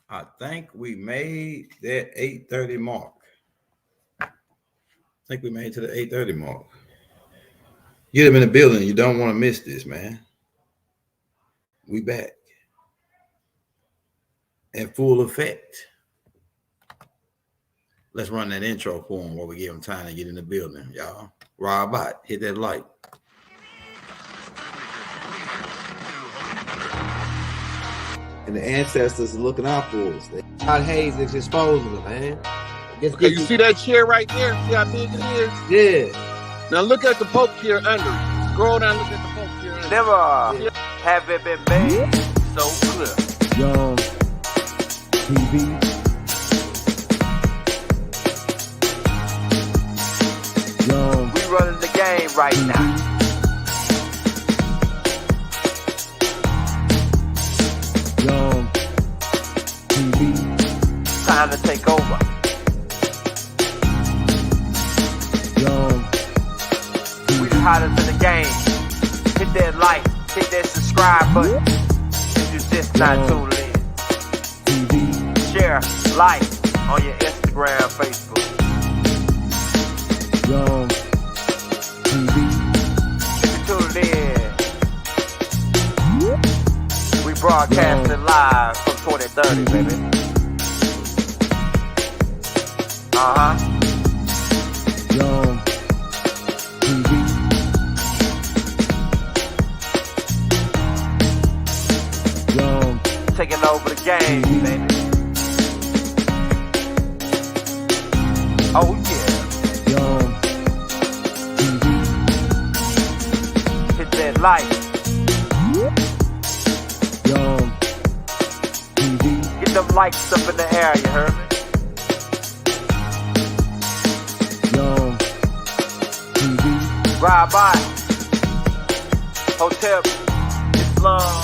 I think we made that 8:30 mark. I think we made it to the 8:30 mark. Get them in the building. You don't want to miss this, man. We back in full effect. Let's run that intro for them while we give them time to get in the building, y'all. Rockbridge, hit that like. And the ancestors are looking out for us. God Hayes is exposing them, man. Okay, you see that chair right there? See how big it is? Yeah. Now look at the Pope chair under it. Scroll down, look at the Pope chair under Never have it been made so clear. Young TV. Young. We running the game right now. Young TV. Time to take over. Young We the hottest in the game. Hit that like, hit that subscribe button. If you just not tuned in. TV. Share, like on your Instagram, Facebook. Young TV. If you tuned in, we broadcasting live from 2030, baby. Young TV. Young Taking over the game, baby. Oh yeah. Young TV. Hit that like. Young TV. Get them likes up in the air, you heard me? Young TV. Ride by. Hotel Islam.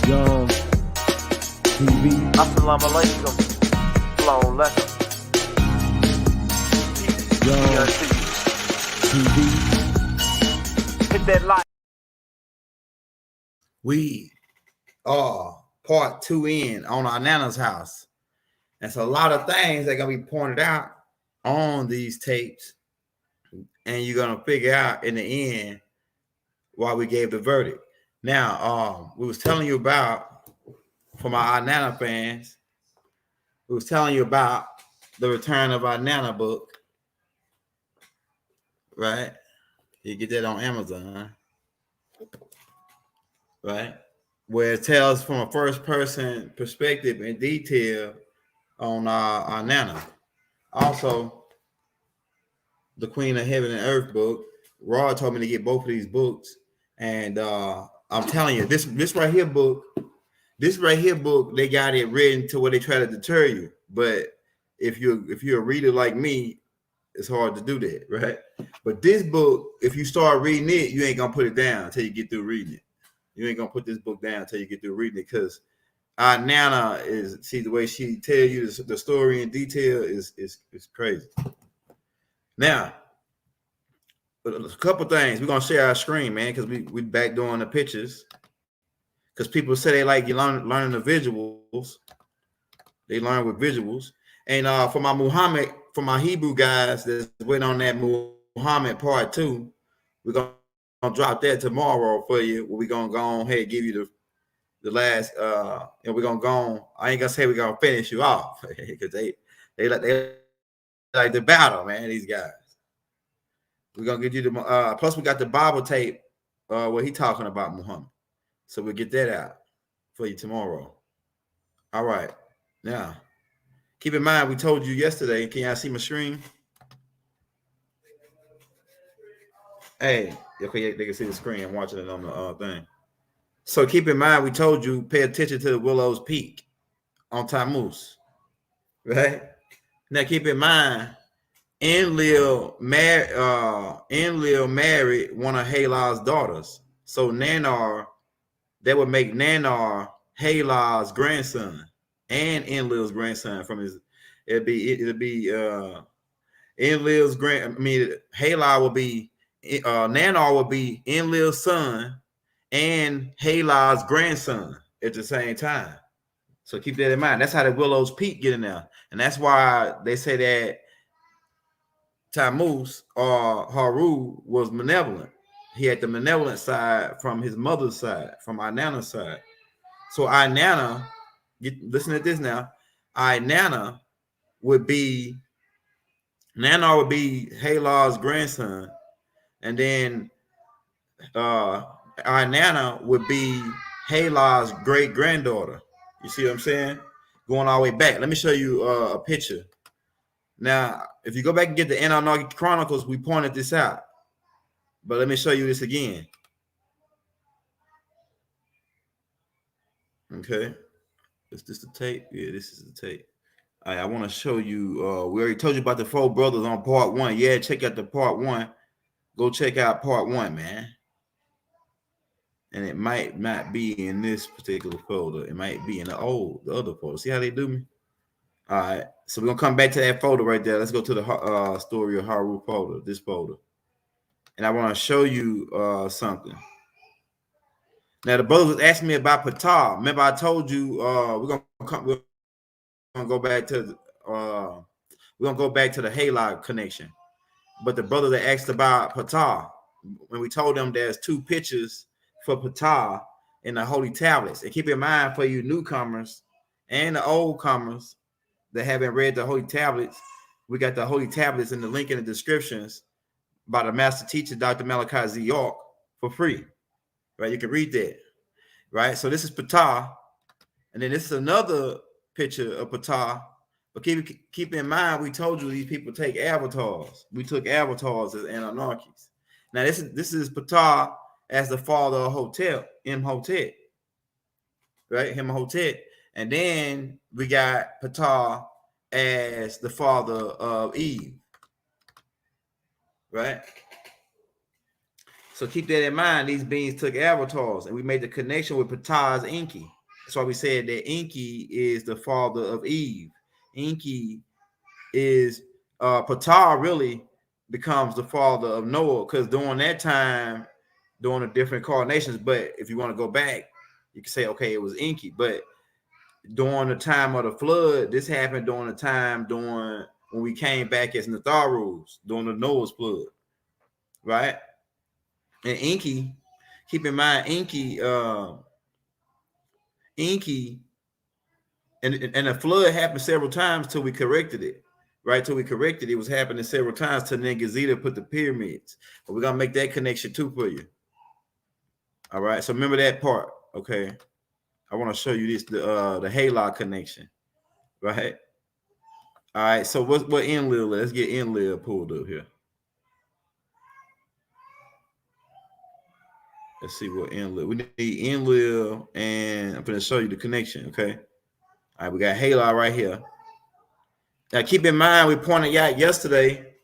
Young TV. Assalamu alaikum. Flown letter. Young TV. Hit that like. We are part 2 in on our Nana's house. That's a lot of things that are going to be pointed out on these tapes. And you're going to figure out in the end why we gave the verdict. Now, we was telling you about, for my Nana fans, we was telling you about the return of our Nana book. Right? You get that on Amazon. Right? Where it tells from a first person perspective in detail on our Nana. Also, the Queen of Heaven and Earth book. Rod told me to get both of these books. And I'm telling you, this right here book, they got it written to where they try to deter you. But if you're a reader like me, it's hard to do that, right? But this book, if you start reading it, you ain't gonna put it down until you get through reading it. You ain't gonna put this book down until you get through reading it, because our Nana the way she tell you the story in detail is crazy. Now, a couple things. We're gonna share our screen, man, because we back doing the pictures. Because people say they like you learning the visuals. They learn with visuals. And for my Hebrew guys that's waiting on that Muhammad part 2, we're gonna drop that tomorrow for you. We're gonna go ahead and give you the last and we're gonna go on. I ain't gonna say we're gonna finish you off because they like the battle, man. These guys. We're gonna get you the plus we got the Bible tape where he talking about Muhammad. So we'll get that out for you tomorrow. All right. Now, keep in mind we told you yesterday. Can y'all see my screen? Hey, okay, they can see the screen. I'm watching it on the thing. So keep in mind we told you pay attention to the Willow's Peak on Tammuz, right? Now keep in mind, Enlil married one of Halah's daughters. So Nanar, that would make Nanar Halah's grandson and Enlil's grandson from his. It'll be Enlil's Halah will be Nanar will be Enlil's son and Halah's grandson at the same time. So keep that in mind. That's how the Willow's Peak get in there. And that's why they say that Tammuz or Haru was malevolent. He had the malevolent side from his mother's side, from Inanna's side. So Inanna, listen to this now. Inanna would be Halar's grandson, and then Inanna would be Halar's great granddaughter. You see what I'm saying? Going all the way back. Let me show you a picture. Now, if you go back and get the Anunnaki Chronicles, we pointed this out. But let me show you this again. Okay. Is this the tape? Yeah, this is the tape. All right, I want to show you. We already told you about the 4 brothers on part 1. Yeah, check out the part 1. Go check out part 1, man. And it might not be in this particular folder. It might be in the other folder. See how they do me? All right. So we're going to come back to that folder right there. Let's go to the story of Haru folder, this folder. And I want to show you something. Now, the brother was asking me about Ptah. Remember, I told you we're gonna go back to the Halak connection. But the brother that asked about Ptah, when we told them there's 2 pictures for Ptah in the holy tablets. And keep in mind, for you newcomers and the old comers that haven't read the holy tablets, we got the holy tablets in the link in the descriptions by the master teacher, Dr. Malachi Z. York, for free. Right? You can read that. Right? So this is Ptah. And then this is another picture of Ptah. But keep in mind, we told you these people take avatars. We took avatars as Anunnakis. Now, this is Ptah as the father of Hotep, Imhotep. Right? Imhotep. And then we got Ptah as the father of Eve. Right? So keep that in mind. These beings took avatars, and we made the connection with Ptah's Enki. That's why we said that Enki is the father of Eve. Enki is Ptah really becomes the father of Noah, because during that time, during the different incarnations. But if you want to go back, you can say, okay, it was Enki. But during the time of the flood, this happened during the time when we came back as Natharus, during the Noah's flood, right? And Enki, keep in mind, Enki, and the flood happened several times till we corrected it, right? Till we corrected it, was happening several times till then Gazeta put the pyramids. But we're gonna make that connection too for you. All right, so remember that part, okay? I want to show you this, the Halak connection, right? All right, so what Enlil? Let's get Enlil pulled up here. Let's see what Enlil. We need Enlil, and I'm going to show you the connection, okay? All right, we got Halak right here. Now, keep in mind, we pointed out yesterday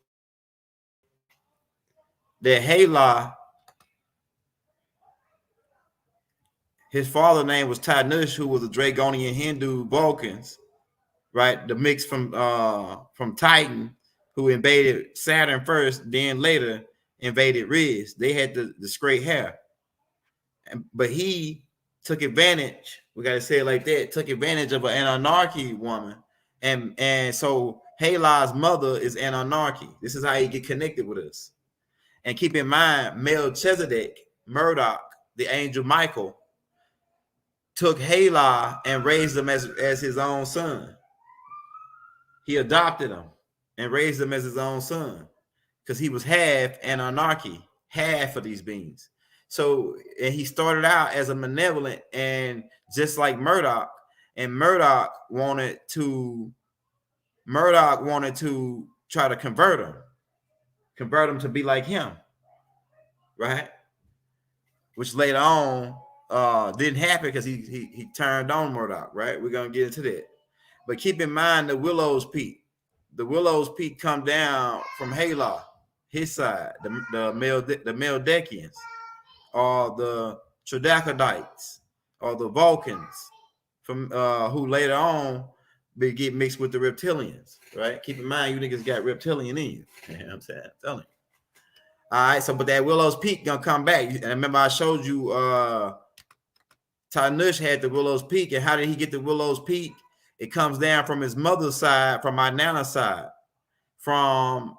that Halak, his father's name was Tanush, who was a Dragonian Hindu Vulcans, right? The mix from Titan, who invaded Saturn first, then later invaded Riz. They had the straight hair. But he took advantage, we got to say it like that, took advantage of an Anunnaki woman. And so Halak's mother is Anunnaki. This is how he get connected with us. And keep in mind, Melchizedek, Murdoch, the angel Michael, took Halak and raised him as his own son. He adopted him and raised him as his own son because he was half Anunnaki, half of these beings. So, and he started out as a malevolent, and just like Murdoch, and Murdoch wanted to try to convert him to be like him, right? Which later on didn't happen because he turned on Murdoch, right? We're gonna get into that. But keep in mind the Willow's Peak. The Willow's Peak come down from Halak, his side, the Meldekians, or the Tridacodites, or the Vulcans, from who later on get mixed with the reptilians, right? Keep in mind, you niggas got reptilian in you. You know what I'm saying? I'm telling you. All right, so but that Willow's Peak gonna come back. And remember, I showed you Tanush had the Willow's Peak. And how did he get the Willow's Peak? It comes down from his mother's side, from Inanna's side, from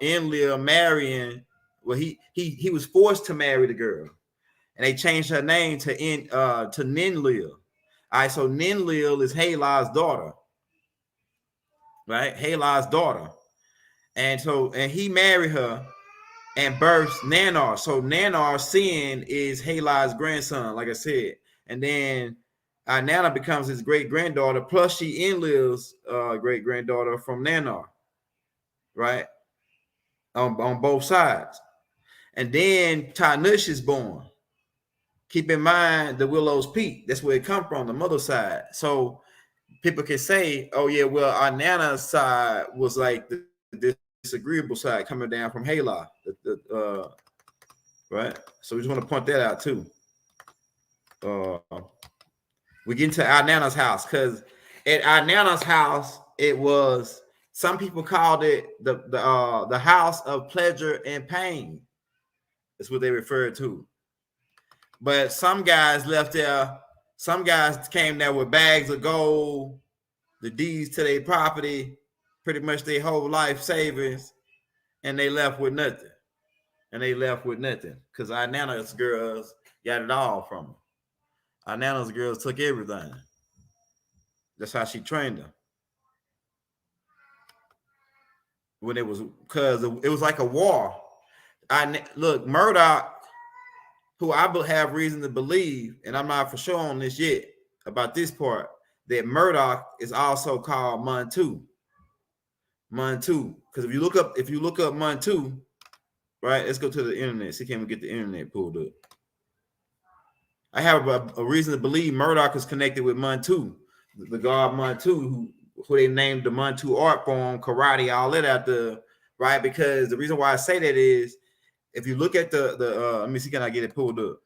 Enlil marrying. Well, he was forced to marry the girl, and they changed her name to Ninlil. All right, so Ninlil is Halai's daughter, right? Halai's daughter, and he married her and births Nanar. So Nanar's sin is Halai's grandson, like I said, and then Inanna becomes his great granddaughter. Plus, she Enlil's great granddaughter from Nanar, right? On both sides, and then Tanush is born. Keep in mind the Willow's Peak. That's where it come from, the mother side. So people can say, "Oh yeah, well, Inanna's side was like the disagreeable side coming down from Halai." Right. So we just want to point that out too. We get into Inanna's house because at Inanna's house, it was, some people called it the house of pleasure and pain. That's what they referred to. But some guys left there. Some guys came there with bags of gold, the deeds to their property, pretty much their whole life savings, and they left with nothing. Because Inanna's girls got it all from her. Inanna's girls took everything. That's how she trained them. When it was, because it was like a war. Look, Murdoch, who I have reason to believe, and I'm not for sure on this yet about this part, that Murdoch is also called Montu. Because if you look up Montu, right? Let's go to the internet. See, can we get the internet pulled up? I have a reason to believe Murdoch is connected with Montu, the god Montu, who they named the Montu art form, karate, all that out there, right? Because the reason why I say that is, if you look at the let me see, can I get it pulled up?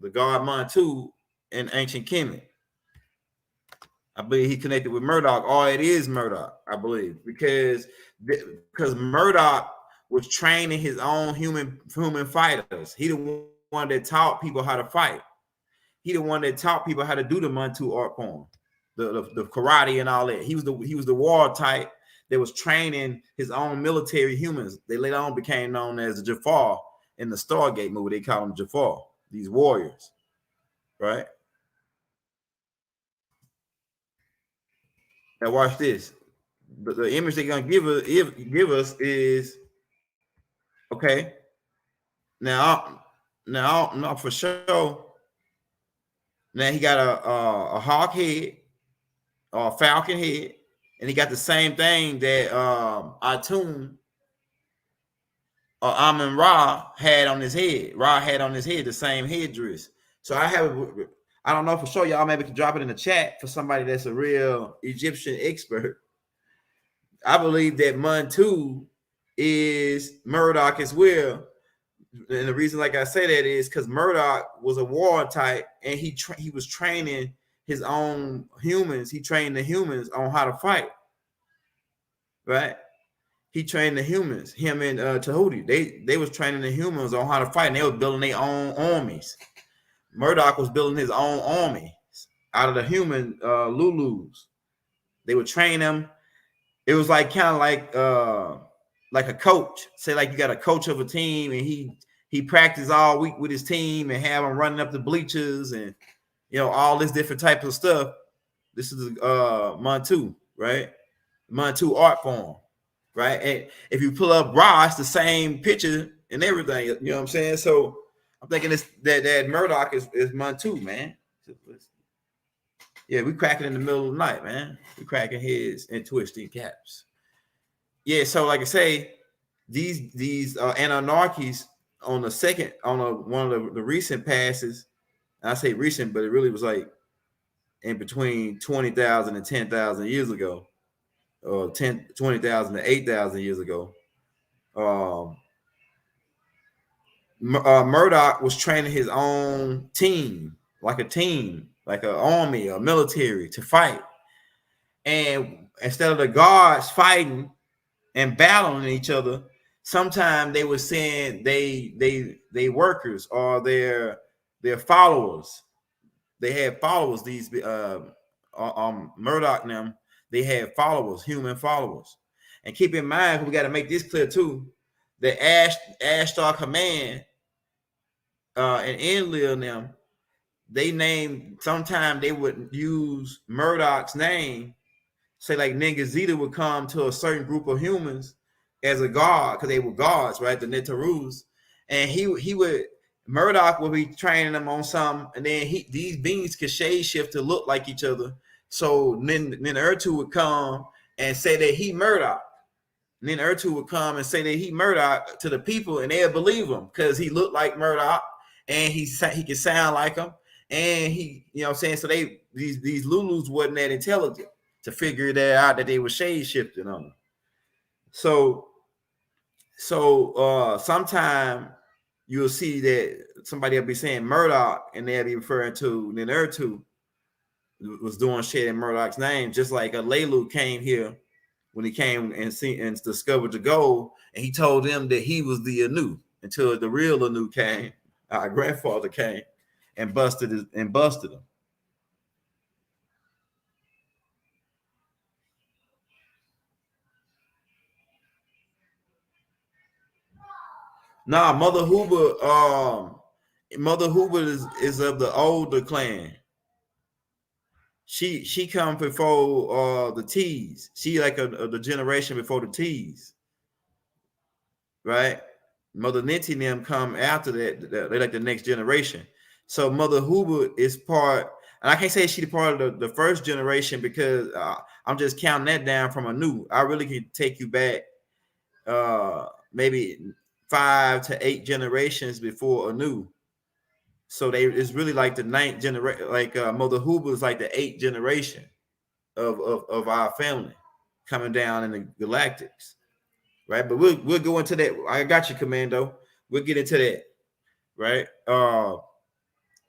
The god Montu in ancient Kemet, I believe he connected with Murdoch, or it is Murdoch, I believe, because Murdoch was training his own human fighters. He the one that taught people how to fight. He the one that taught people how to do the Montu art form, the karate and all that. He was the war type that was training his own military humans. They later on became known as the Jafar in the Stargate movie. They call them Jafar, these warriors, right? Now watch this. The image they're gonna give us is, okay. Now for sure. Now he got a hawk head or a falcon head, and he got the same thing that Atun or Amun Ra had on his head. Ra had on his head the same headdress. So I don't know for sure. Y'all maybe can drop it in the chat for somebody that's a real Egyptian expert. I believe that Montu is Murdoch as well. And the reason, like I say that, is because Murdoch was a war type, and he was training his own humans. He trained the humans on how to fight, right? He trained the humans. Him and Tahuti, they was training the humans on how to fight, and they were building their own armies. Murdoch was building his own army out of the human Lulus. They would train them. It was like kind of like a coach. Say like you got a coach of a team, and he practiced all week with his team and have them running up the bleachers and all this different types of stuff. This is Montu, right? Montu art form, right? And if you pull up Ra, it's the same picture and everything. You know what I'm saying? So I'm thinking that Murdoch is Montu, man. Yeah, we cracking in the middle of the night, man. We cracking heads and twisting caps. Yeah, so like I say, these Anunnakis on one of the recent passes. I say recent, but it really was like in between 20,000 and 10,000 years ago, or 20,000 to 8,000 years ago. Murdoch was training his own team, like an army, a military to fight. And instead of the gods fighting and battling each other, sometimes they were saying they workers or their followers they had followers. These Murdoch and them, they had followers, human followers. And keep in mind, we got to make this clear too, that Ashtar Command and Enlil and them, they named, sometimes they would use Murdoch's name, say like Ningazita would come to a certain group of humans as a god, because they were gods, right? The Netarus. And he would, Murdoch would be training them on some, and then these beings could shade shift to look like each other. So then Ertu would come and say that he Murdoch. And then Ertu would come and say that he Murdoch to the people, and they'll believe him because he looked like Murdoch, and he could sound like him, and he, you know what I'm saying? So these Lulus wasn't that intelligent to figure that out, that they were shade shifting on them. So sometime you'll see that somebody will be saying Murdoch, and they'll be referring to Ninurtu was doing shit in Murdoch's name, just like Alelu came here when he came and discovered the gold, and he told them that he was the Anu, until the real Anu came, our grandfather came and busted him. Nah, Mother Hoover is of the older clan. She come before the T's. She like the generation before the T's, right? Mother Ninti and them come after that. They're like the next generation. So Mother Hoover is part, and I can't say she's part of the first generation because I'm just counting that down from a new. I really could take you back maybe 5 to 8 generations before Anu. So it's really like the 9th generation, like Mother Hoover is like the 8th generation of our family coming down in the galactics, right? But we'll go into that. I got you, Commando. We'll get into that, right?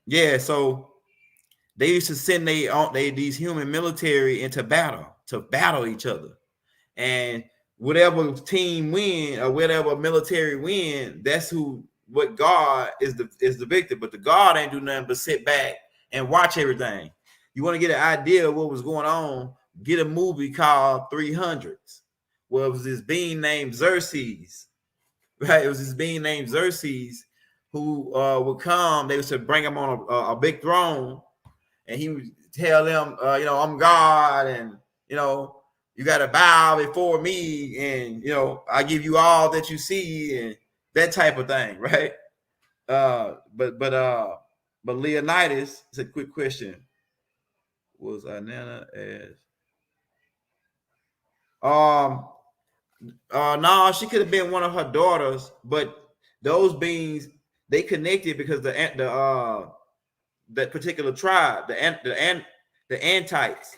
Yeah. So they used to send these human military into battle to battle each other, and whatever team win or whatever military win, that's what God is the victor. But the God ain't do nothing but sit back and watch everything. You want to get an idea of what was going on? Get a movie called 300s. Well, it was this being named Xerxes, right? It was this being named Xerxes who would come. They would bring him on a big throne, and he would tell them, I'm God, and you got to bow before me, and I give you all that you see, and that type of thing, right? But Leonidas, it's a quick question. Was Inanna as no, she could have been one of her daughters, but those beings, they connected because that particular tribe, the Antites,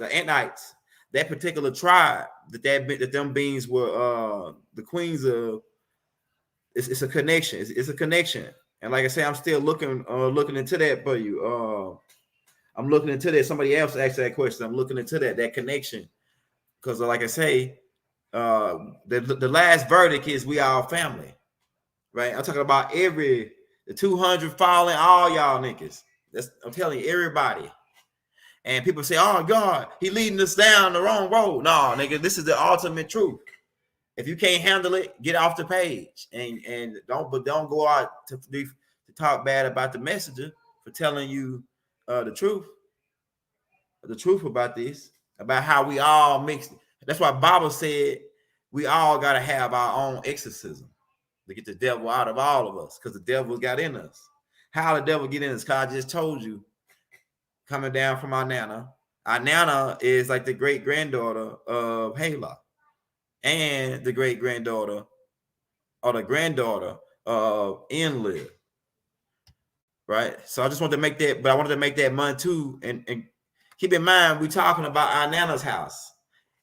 that particular tribe that them beings were the queens of. It's a connection. It's a connection. And like I say, I'm still looking into that for you. I'm looking into that. Somebody else asked that question. I'm looking into that connection, because like I say, the last verdict is we all family, right? I'm talking about the 200 fallen, all y'all niggas. I'm telling you, everybody. And people say, "Oh God, he leading us down the wrong road." No, nigga, this is the ultimate truth. If you can't handle it, get off the page, and don't go out to talk bad about the messenger for telling you the truth about this, about how we all mixed. That's why Bible said we all got to have our own exorcism to get the devil out of all of us, because the devil got in us. How the devil get in us? Because I just told you, coming down from our Nana. Our Nana is like the great granddaughter of Hela, and the great granddaughter or the granddaughter of Enlil, right? So I just wanted to make that, but I wanted to make that money too. And keep in mind, we're talking about our Nana's house,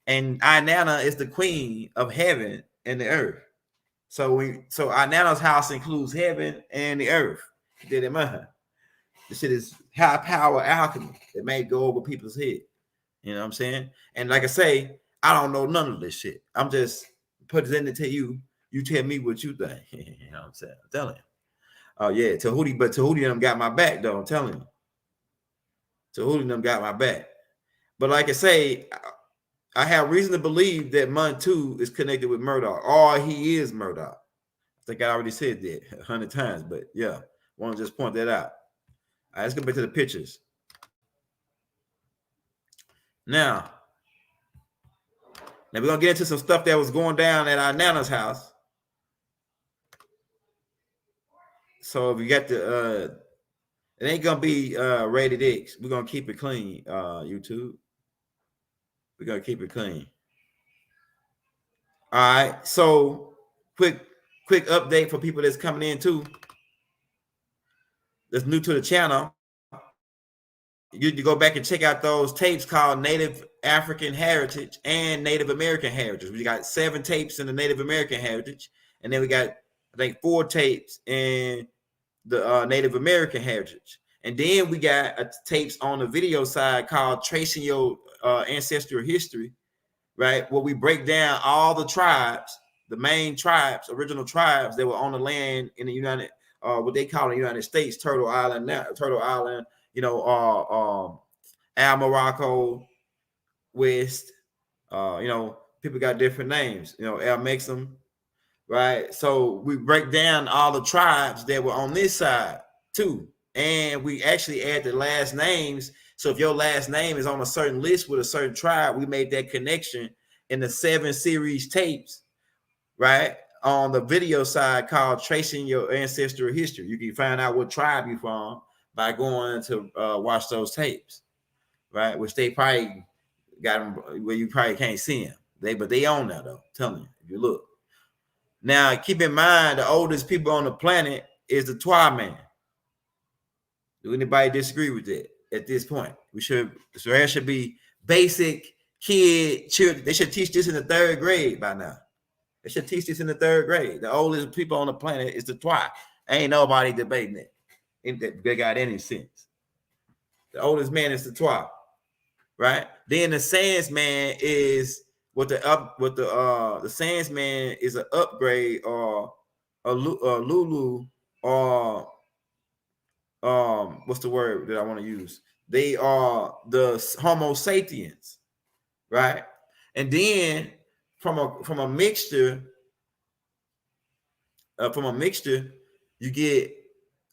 and our Nana is the queen of heaven and the earth. So our Nana's house includes heaven and the earth. Did it, man? This shit is high power alchemy that may go over people's head. You know what I'm saying? And like I say, I don't know none of this shit. I'm just presenting it to you. You tell me what you think. You know what I'm saying? I'm telling you. Oh yeah, Tahuti, but Tahuti them got my back though. I'm telling you. Tahuti and them got my back. But like I say, I have reason to believe that Montu is connected with Murdoch, or he is Murdoch. I think I already said that 100 times, but yeah, want to just point that out. All right, let's go back to the pictures. Now we're gonna get into some stuff that was going down at our Nana's house. So if you got the it ain't gonna be rated X. We're gonna keep it clean, YouTube. We're gonna keep it clean. All right. So quick update for people that's coming in too. That's new to the channel. You go back and check out those tapes called Native African Heritage and Native American Heritage. We got 7 tapes in the Native American Heritage, and then we got, I think, 4 tapes in the Native American Heritage. And then we got tapes on the video side called Tracing Your Ancestral History, right? Where we break down all the tribes, the main tribes, original tribes that were on the land in the United, what they call the United States, Turtle Island, Al Morocco, West, people got different names, El Mexum, right? So we break down all the tribes that were on this side too. And we actually add the last names. So if your last name is on a certain list with a certain tribe, we made that connection in the 7 series tapes, right? On the video side called Tracing Your Ancestral History. You can find out what tribe you're from by going to watch those tapes, right? Which they probably got them where you probably can't see them. But they own that though. I'm telling you, if you look. Now, keep in mind, the oldest people on the planet is the Twa man. Do anybody disagree with that at this point? So there should be basic children. They should teach this in the 3rd grade by now. They should teach this in the 3rd grade. The oldest people on the planet is the Twa. Ain't nobody debating it. That they got any sense. The oldest man is the Twa, right? Then the Sands man is the Sands man is an upgrade or a Lulu or what's the word that I want to use? They are the Homo sapiens, right? And then from a mixture, you get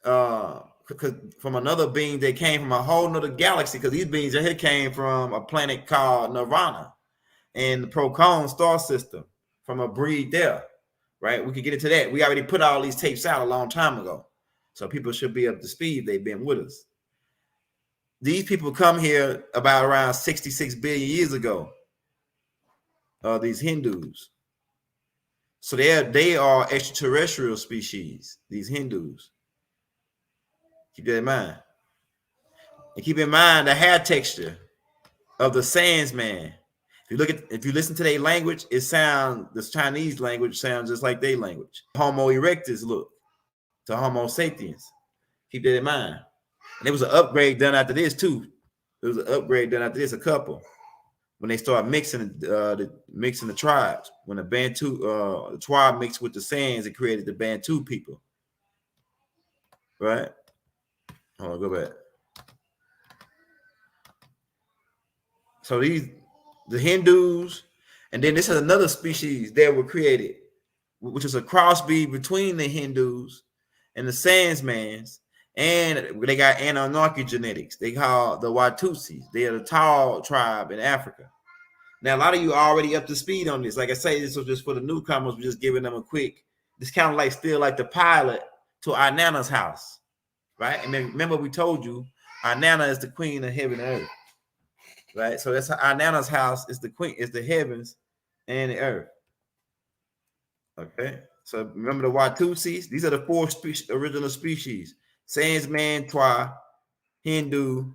from another being that came from a whole nother galaxy, because these beings here came from a planet called Nirvana and the Procon star system from a breed there, right? We could get into that. We already put all these tapes out a long time ago. So people should be up to speed. They've been with us. These people come here about around 66 billion years ago. These Hindus. So they are extraterrestrial species, these Hindus. Keep that in mind. And keep in mind the hair texture of the Sands man. If you listen to their language, the Chinese language sounds just like their language. Homo erectus look to Homo sapiens. Keep that in mind. And there was an upgrade done after this too. There was an upgrade done after this, a couple, when they start mixing the tribes. When the Bantu the tribe mixed with the Sands, it created the Bantu people. Right? Hold on, go back. So the Hindus, and then this is another species that were created, which is a crossbreed between the Hindus and the Sandsmans, and they got Anunnaki genetics. They call the Watusis. They are the tall tribe in Africa. Now, a lot of you are already up to speed on this. Like I say, this was just for the newcomers. We're just giving them a quick. This kind of like still like the pilot to our Nana's house, right? And then remember we told you our Nana is the queen of heaven and earth, right? So that's our Nana's house is the queen, is the heavens and the earth. Okay, so remember the Watusis. These are the 4 original species: Sandsman, Twa, Hindu,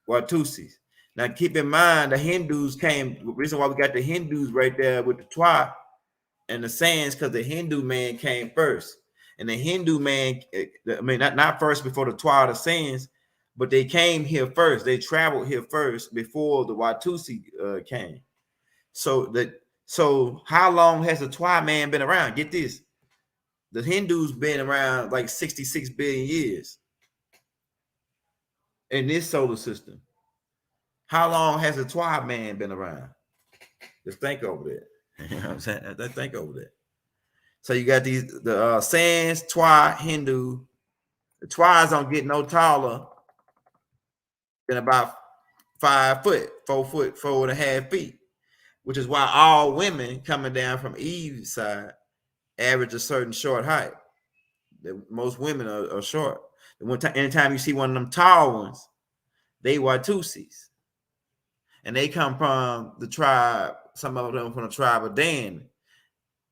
Watusis. Now keep in mind the Hindus came. The reason why we got the Hindus right there with the Twa and the Sands, because the Hindu man came first. And the Hindu man, I mean, not first before the Twa or the Sands, but they came here first. They traveled here first before the Watusi came. So how long has the Twa man been around? Get this. The Hindus been around like 66 billion years in this solar system. How long has the Twi man been around? Just think over that. You know what I'm saying? Just think over that. So you got the Sands, Twi, Hindu. The Twis don't get no taller than about 5 foot, 4 foot, 4.5 feet, which is why all women coming down from Eve's side average a certain short height. Most women are short. Anytime you see one of them tall ones, they Watusis. And they come from the tribe, some of them from the tribe of Dan,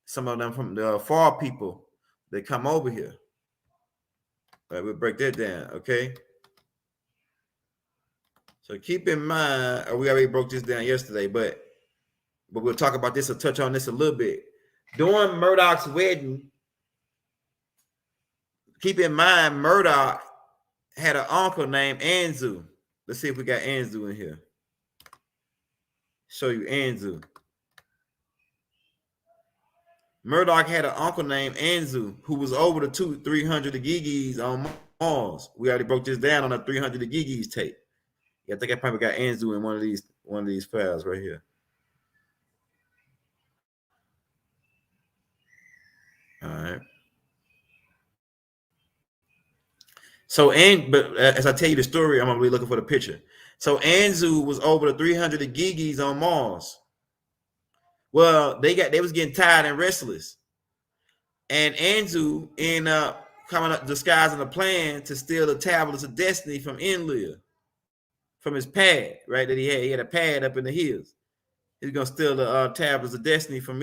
some of them from the Far people. They come over here. All right, we'll break that down, okay? So keep in mind, we already broke this down yesterday, but we'll talk about this or touch on this a little bit. During Murdoch's wedding, keep in mind, Murdoch had an uncle named Anzu. Let's see if we got Anzu in here. Show you Anzu. Murdoch had an uncle named Anzu who was over the 300 Gigis on Mars. We already broke this down on the 300 Gigis tape. Yeah, I think I probably got Anzu in one of these files right here. All right. So, but as I tell you the story, I'm gonna be looking for the picture. So Anzu was over the 300 Gigis on Mars. Well, they was getting tired and restless, and Anzu ended up coming up disguising a plan to steal the tablets of destiny from Enlil, from his pad, right? That he had. He had a pad up in the hills. He's gonna steal the tablets of destiny from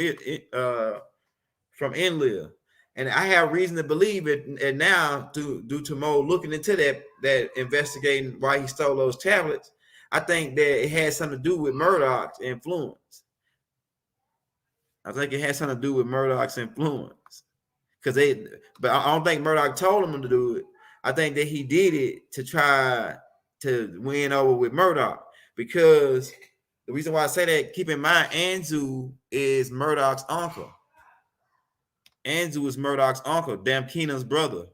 Enlil. And I have reason to believe it, and now due to Mo looking into that investigating why he stole those tablets, I think that it had something to do with Murdoch's influence. I think it had something to do with Murdoch's influence, but I don't think Murdoch told him to do it. I think that he did it to try to win over with Murdoch, because the reason why I say that, keep in mind, Anzu is Murdoch's uncle. Anzu is Murdoch's uncle, Damkina's brother.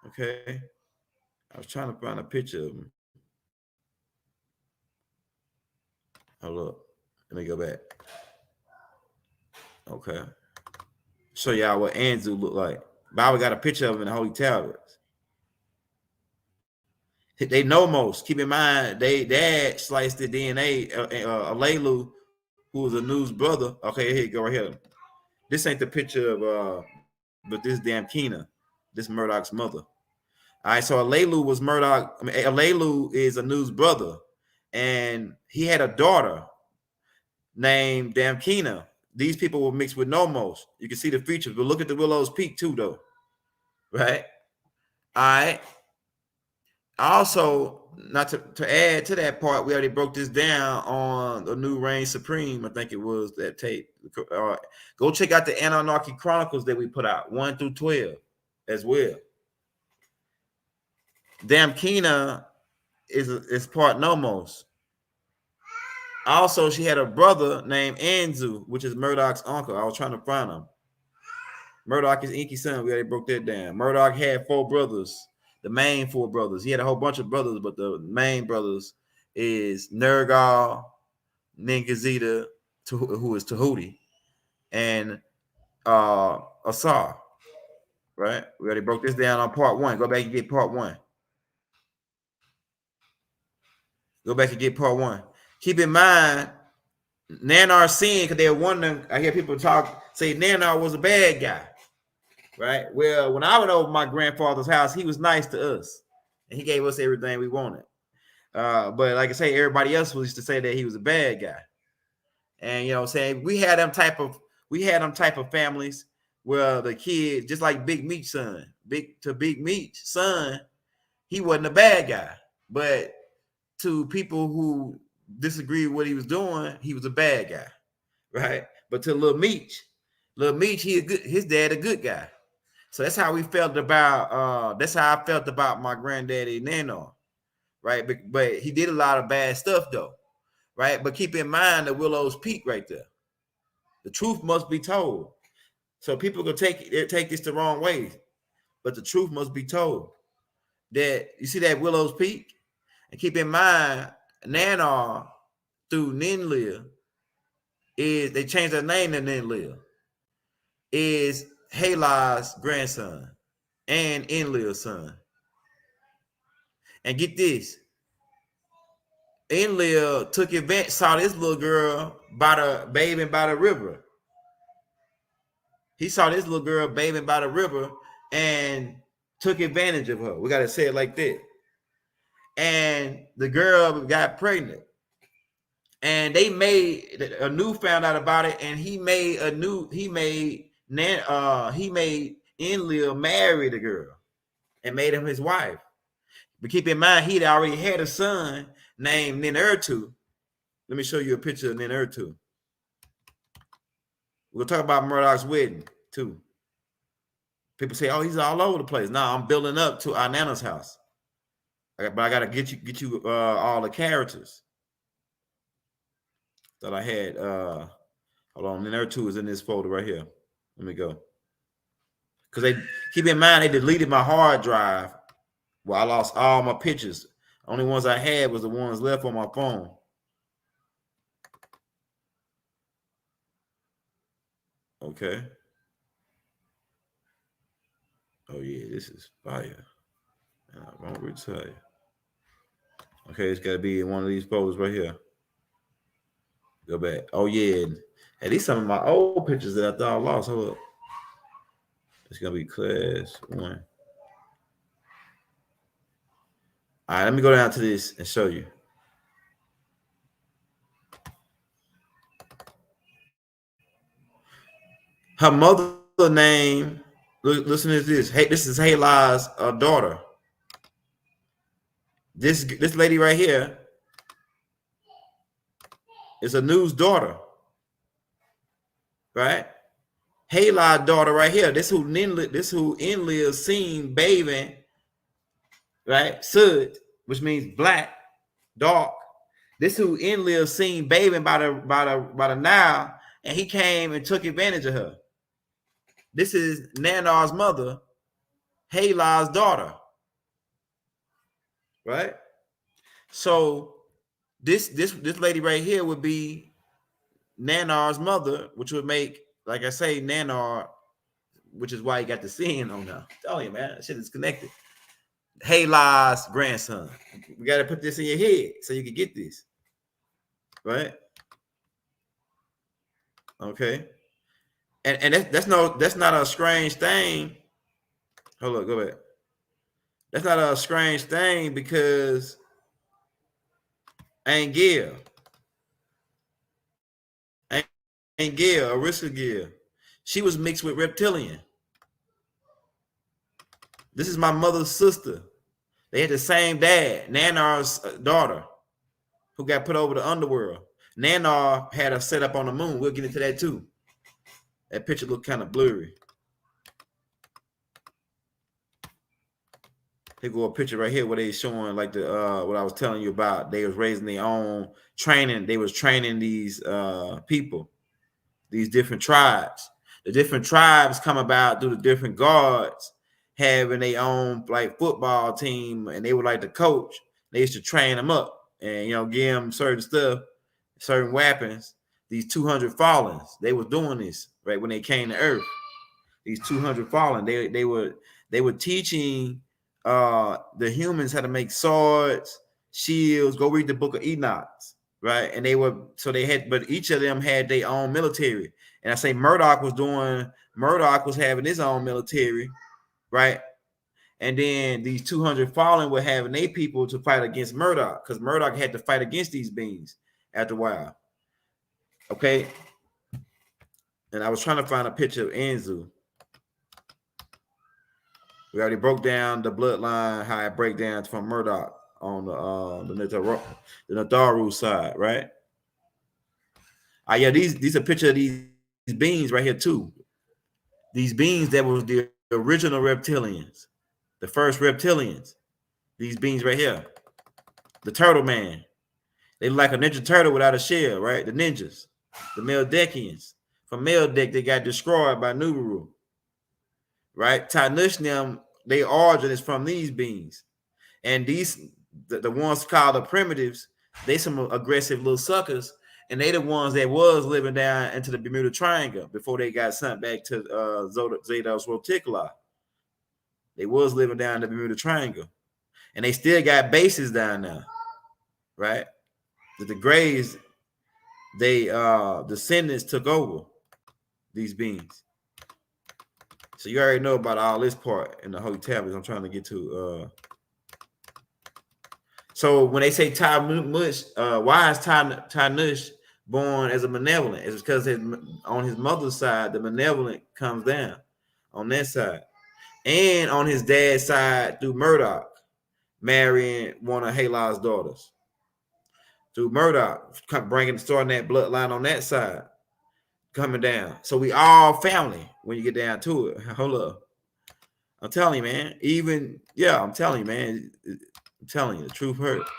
Okay. I was trying to find a picture of him. Hold up. Let me go back. Okay. Show y'all what Anzu looked like. Bible got a picture of him in the Holy Tablets. They know most. Keep in mind, they dad sliced the DNA. Alelu, who was Anu's brother. Okay, here you go right here. This ain't the picture of but this Damkina, this Murdoch's mother. All right, so Alelu was Murdoch. Alelu is Anu's brother, and he had a daughter named Damkina. These people were mixed with Nomos. You can see the features, but look at the Willow's Peak too, though. Right? All right. Also, not to add to that part, we already broke this down on the New Reign Supreme. I think it was that tape. Go check out the Anarchy Chronicles that we put out, 1 through 12 as well. Damkina is part Nomos. Also, she had a brother named Anzu, which is Murdoch's uncle. I was trying to find him. Murdoch is Inky's son. We already broke that down. Murdoch had 4 brothers, the main 4 brothers. He had a whole bunch of brothers, but the main brothers is Nergal, Ningazita, who is Tahuti, and Asar. Right? We already broke this down on part 1. Go back and get part 1. Go back and get part 1. Keep in mind, Nanar sin, because they're wondering, I hear people say Nanar was a bad guy, right? Well, when I went over my grandfather's house, he was nice to us, and he gave us everything we wanted. But like I say, everybody else used to say that he was a bad guy. And, you know what I'm saying, we had them type of families where the kid, just like Big Meat's son, Big Meat's son, he wasn't a bad guy, but to people who disagree with what he was doing, he was a bad guy, right? But to Lil Meech, his dad a good guy. So that's how we felt about that's how I felt about my granddaddy Nano, right? But he did a lot of bad stuff though, right? But keep in mind the Willow's Peak right there. The truth must be told. So people can take this the wrong way, but the truth must be told. That you see that Willow's Peak, And keep in mind, Nanar through Ninlil is, they changed their name to Ninlil, is Halai's grandson and Enlil's son. And get this, Enlil took advantage, saw this little girl bathing by the river. He saw this little girl bathing by the river and took advantage of her. We got to say it like that. And the girl got pregnant. And they made found out about it, and he made Enlil marry the girl and made him his wife. But keep in mind, he'd already had a son named Ninurtu. Let me show you a picture of Ninurtu. We'll talk about Murdoch's wedding too. People say, "Oh, he's all over the place." No, I'm building up to Inanna's house, but I gotta get you all the characters that I had. Hold on, Ninurtu is in this folder right here. Let me go, because they keep in mind they deleted my hard drive. Well, I lost all my pictures. Only ones I had was the ones left on my phone. Okay. Oh yeah, this is fire. I won't retell you. Okay, it's got to be in one of these folders right here. Go back. Oh yeah, and these some of my old pictures that I thought I lost. Hold up. It's gonna be class 1. All right, let me go down to this and show you. Her mother name, listen to this. Hey, this is Halai's daughter. This lady right here is a news daughter. Right? Halai's daughter right here. This who Enlil seen bathing, right? Sud, which means black, dark. This who Enlil seen bathing by the Nile, and he came and took advantage of her. This is Nanar's mother, Halai's daughter. Right? So this lady right here would be Nanar's mother, which would make, like I say, Nanar, which is why he got the sin on now. Tell you, man, that shit is connected. Halai's grandson. We got to put this in your head so you can get this. Right? Okay. And that's not a strange thing. Hold on, go back. That's not a strange thing because Angel, Arissa Gil, she was mixed with reptilian. This is my mother's sister. They had the same dad, Nanar's daughter, who got put over the underworld. Nanar had a setup on the moon. We'll get into that too. That picture looked kind of blurry. Here go a picture right here where they showing like the what I was telling you about. They was raising their own training. They was training these people, these different tribes. The different tribes come about through the different guards having their own like football team, and they were like the coach. They used to train them up and give them certain stuff, certain weapons. These 200 fallens, they were doing this right when they came to Earth. These 200 fallen, they were teaching the humans how to make swords, shields. Go read the book of Enoch, right? And but each of them had their own military. And I say Murdoch was having his own military, right? And then these 200 fallen were having their people to fight against Murdoch, because Murdoch had to fight against these beings after a while. Okay. And I was trying to find a picture of Anzu. We already broke down the bloodline, how it breaks down from Murdoch on the Nataru side, right? Yeah, these are picture of these beings right here too. These beings that was the original reptilians, the first reptilians. These beings right here, the turtle man. They look like a ninja turtle without a shell, right? The ninjas, the Meldekians. From Meldek, they got destroyed by Nubaru. Right? Tanushnim, their origin is from these beings. And these the ones called the primitives, they some aggressive little suckers, and they the ones that was living down into the Bermuda Triangle before they got sent back to Zetos Roticuli. They was living down the Bermuda Triangle, and they still got bases down there, right? The Grays, they descendants took over these beings. So you already know about all this part in the Holy Tablets. I'm trying to get to. So when they say Tanush, why is Tanush born as a benevolent? It's because on his mother's side, the benevolent comes down on that side. And on his dad's side, through Murdoch, marrying one of Halah's daughters. Through Murdoch, starting that bloodline on that side, coming down. So we all family when you get down to it. Hold up. I'm telling you, man. I'm telling you, man. I'm telling you, the truth hurts,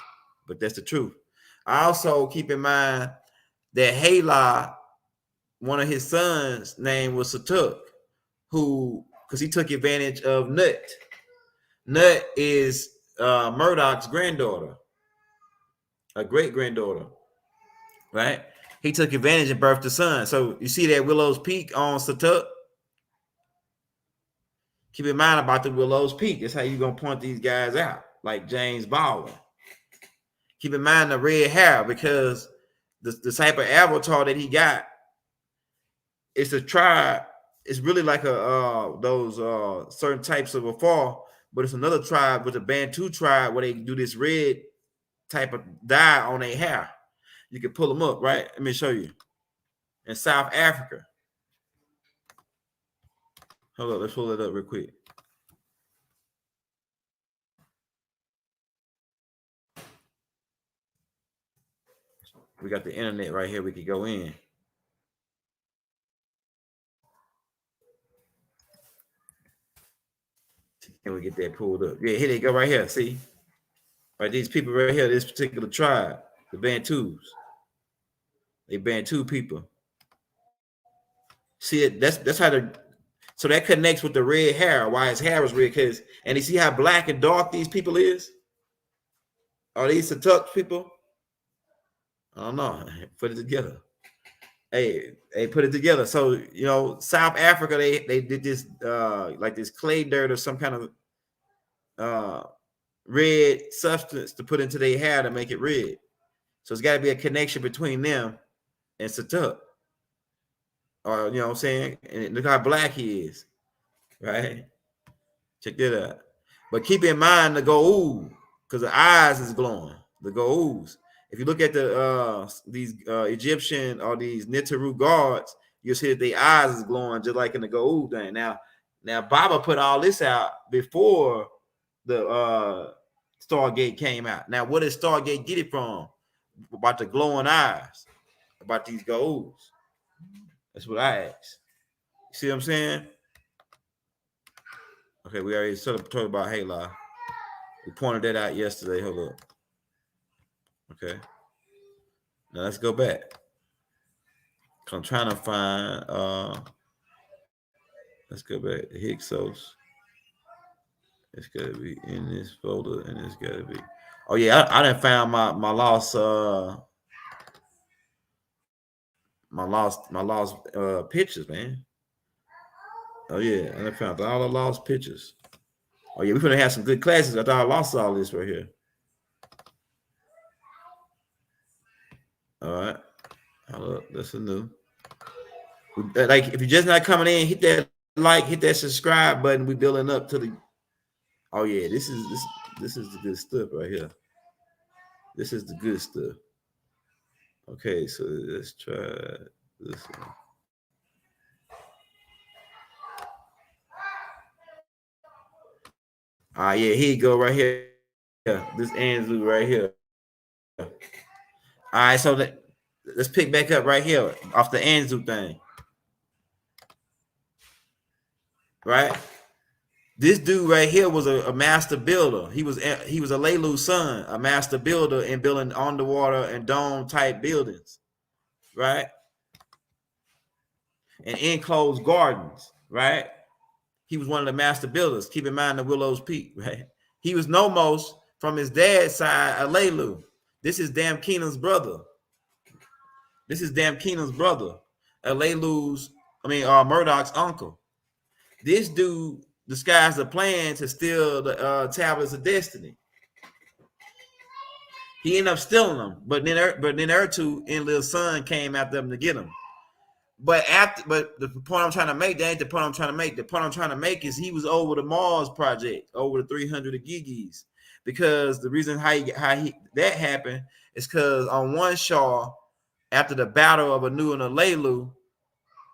but that's the truth. I also keep in mind that Halah, one of his sons' name was Satuk, because he took advantage of Nut. Nut is Murdoch's granddaughter, a great granddaughter, right? He took advantage and birthed a son. So you see that Willow's Peak on Satuk? Keep in mind about the Willow's Peak. That's how you're going to point these guys out, like James Baldwin. Keep in mind the red hair, because the type of avatar that he got, it's a tribe. It's really like those certain types of afar, but it's another tribe with a Bantu tribe where they do this red type of dye on their hair. You can pull them up, right? Let me show you. In South Africa. Hold up, let's pull it up real quick. We got the internet right here. We could go in. Can we get that pulled up? Yeah, here they go right here. See? Right, these people right here, this particular tribe, the Bantus. They Bantu people. See it? That's how so that connects with the red hair. Why his hair was red? And you see how black and dark these people is? Are these Satuk people? I don't know. Put it together. Hey, put it together. So South Africa, they did this like this clay dirt or some kind of red substance to put into their hair to make it red. So it's got to be a connection between them and Satuk. Or you know what I'm saying? And look how black he is, right? Check that out. But keep in mind the go'uld, because the eyes is glowing. The go'uds. If you look at these Egyptian or these Nitaru guards, you'll see that their eyes is glowing just like in the go'uld thing. Now Baba put all this out before the Stargate came out. Now, where did Stargate get it from? About the glowing eyes, about these go'uds. That's what I asked. You see what I'm saying? Okay, we already talked about Halah. We pointed that out yesterday. Hold up. Okay. Now let's go back. I'm trying to find let's go back. The Hyksos. It's gotta be in this folder, and it's gotta be. Oh yeah, I done found my lost pictures, man. Oh yeah, I done found all the lost pictures. Oh yeah, we're gonna have some good classes. I thought I lost all this right here. All right, that's a new. Like if you're just not coming in, hit that like, hit that subscribe button. We building up to the. Oh yeah, this is the good stuff right here. This is the good stuff. Okay, so let's try this one. Yeah, here you go right here. This Anzu right here. All right, so let's pick back up right here off the Anzu thing. Right? This dude right here was a master builder. He was a Leilu's son, a master builder in building underwater and dome type buildings, right? And enclosed gardens, right? He was one of the master builders. Keep in mind the Willow's Peak, right? He was Nomos from his dad's side, Alelu. This is Damn Keenan's brother. Alelu's, Murdoch's uncle. This dude disguised a plan to steal the tablets of destiny. He ended up stealing them, but then Ertu and Lil's son came after them to get them. But the point I'm trying to make, that ain't the point I'm trying to make. The point I'm trying to make is he was over the Mars project, over the 300 of Gigis, because the reason how that happened is because on one Shaw, after the battle of Anu and Alelu,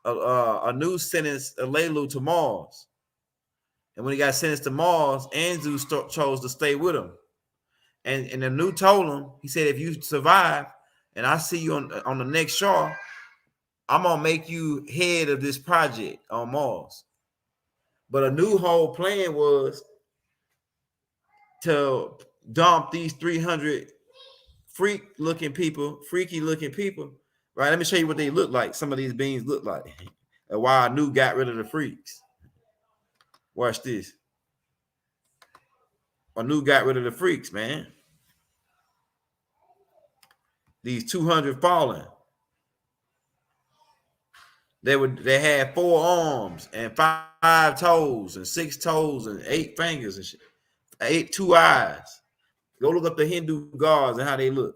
Anu sentenced Alelu to Mars, and when he got sentenced to Mars, Anzu chose to stay with him, and Anu told him, he said, if you survive, and I see you on the next Shaw, I'm gonna make you head of this project on Mars. But a new whole plan was to dump these 300 freaky looking people. Right? Let me show you what they look like. Some of these beings look like, and why Anu got rid of the freaks. Watch this. Anu got rid of the freaks, man. These 200 fallen. They had 4 arms and 5 toes and 6 toes and 8 fingers and shit. 2 eyes. Go look up the Hindu gods and how they look.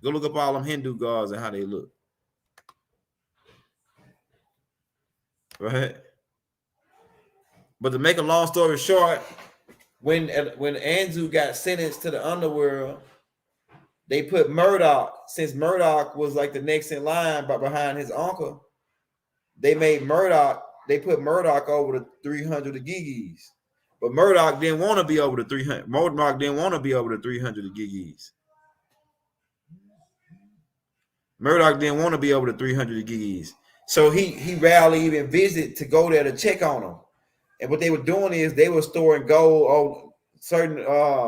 Go look up all them Hindu gods and how they look. Right? But to make a long story short, when Anzu got sentenced to the underworld, they put Murdoch, since Murdoch was like the next in line but behind his uncle, they put Murdoch over the 300 of Gigis. But Murdoch didn't want to be over the 300. Murdoch didn't want to be over the 300 of Gigis. Murdoch didn't want to be over the 300 of Gigis. So he rarely even visited to go there to check on them. And what they were doing is they were storing gold on certain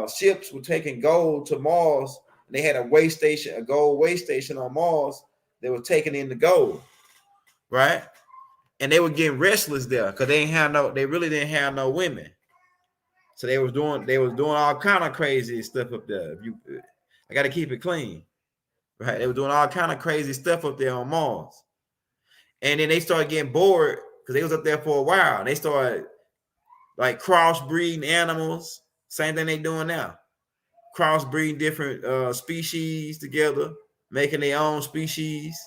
ships were taking gold to Mars. And they had a gold way station on Mars. They were taking in the gold, right? And they were getting restless there because they really didn't have no women. So they was doing all kind of crazy stuff up there. I got to keep it clean, right? They were doing all kind of crazy stuff up there on Mars. And then they started getting bored because they was up there for a while. And they started like crossbreeding animals. Same thing they doing now. Crossbreeding different species together, making their own species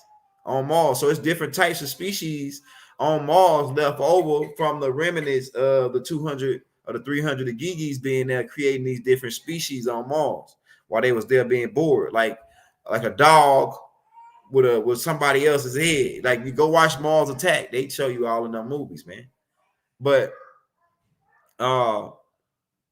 on Mars. So it's different types of species on Mars left over from the remnants of the 200 or the 300 of Gigis being there, creating these different species on Mars while they was there being bored, like a dog with somebody else's head. Like you go watch Mars Attack, they show you all in them movies, man. But so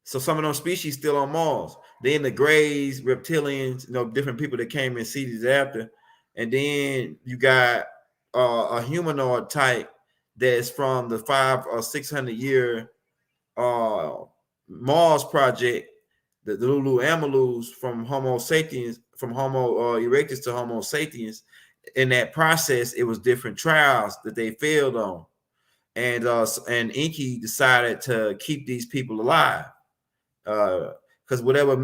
some of those species still on Mars. Then the Greys, reptilians, different people that came in cities after. And then you got a humanoid type that's from the 500 or 600 year Mars project, the Lulu Amalus from Homo sapiens, from Homo erectus to Homo sapiens. In that process, it was different trials that they failed on. And Enki decided to keep these people alive. Because whatever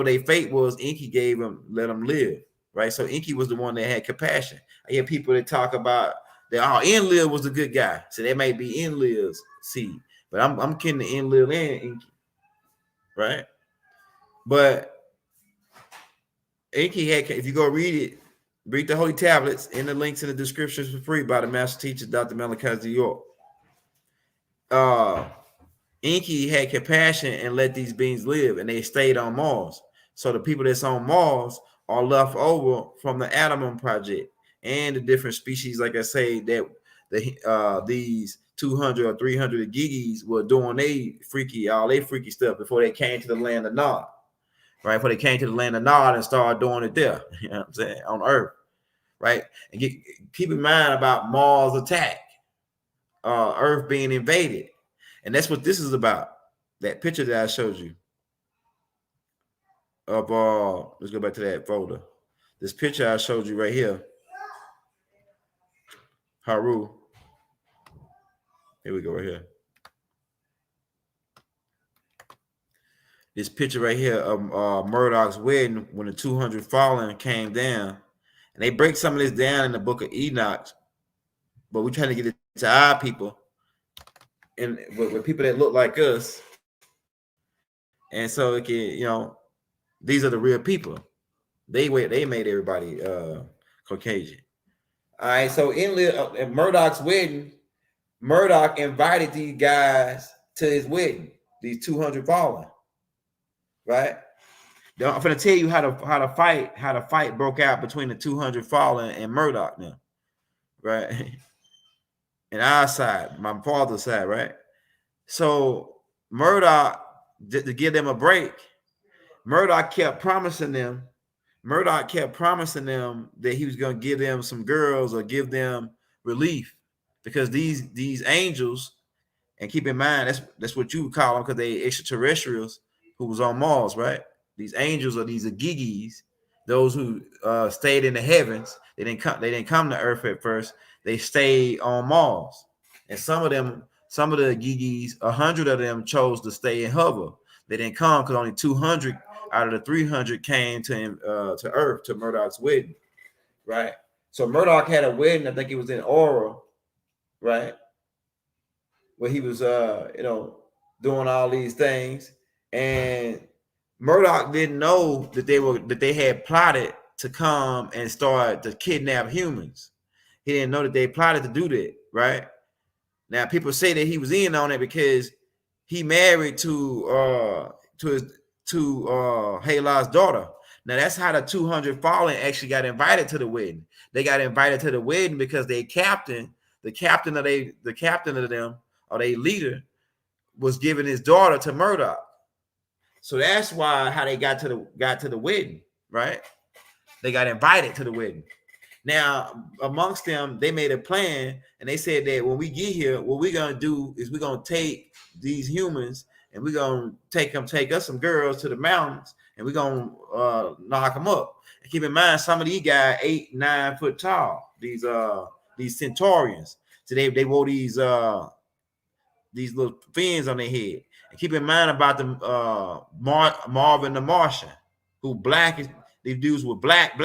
their fate was, Enki gave them, let them live, right? So Enki was the one that had compassion. I hear people that talk about that, Enlil was the good guy. So they may be Enlil's seed, but I'm kidding the Enlil and Enki, right? But Enki had, if you go read the Holy Tablets in the links in the descriptions for free by the Master Teacher, Dr. Malachi York. Enki had compassion and let these beings live, and they stayed on Mars. So the people that's on Mars are left over from the Adam Project and the different species, like I say, that these 200 or 300 Gigis were doing all they freaky stuff before they came to the land of Nod, right? Before they came to the land of Nod and started doing it there, you know what I'm saying, on Earth, right? And keep in mind about Mars attack, Earth being invaded. And that's what this is about. That picture that I showed you of let's go back to that folder. This picture I showed you right here. Haru. Here we go, right here. this picture right here of Murdoch's wedding when the 200 fallen came down, and they break some of this down in the book of Enoch, but we're trying to get it to our people and with people that look like us, and so it can, you know, these are the real people. They made everybody Caucasian. All right, so in Murdoch's wedding, Murdoch invited these guys to his wedding, these 200 fallen, right? I'm going to tell you how the fight broke out between the 200 fallen and Murdoch now, right? And our side, my father's side, right? So Murdoch, to give them a break, Murdoch kept promising them that he was going to give them some girls or give them relief, because these angels, and keep in mind that's what you would call them, because they extraterrestrials who was on Mars, right? These angels are these Agigis, those who stayed in the heavens. They didn't come to Earth at first. They stayed on Mars, and some of the Agigis, 100 of them chose to stay and hover. They didn't come because only 200 out of the 300 came to Earth, to Murdoch's wedding, right? So Murdoch had a wedding, I think it was in Aura, right, where he was doing all these things, and Murdoch didn't know that they had plotted to come and start to kidnap humans. He didn't know that they plotted to do that, right? Now people say that he was in on it because he married to Halah's daughter. Now that's how the 200 fallen actually got invited to the wedding. They got invited to the wedding because the captain of them, or their leader, was giving his daughter to Murdoch. So that's how they got to the wedding, right? They got invited to the wedding. Now, amongst them, they made a plan, and they said that when we get here, what we're gonna do is we're gonna take these humans and we're gonna take us some girls to the mountains, and we're gonna knock them up. And keep in mind, some of these guys 8-9 foot tall. These centaurians. So they wore these little fins on their head. And keep in mind about the Marvin the Martian, who these dudes were black.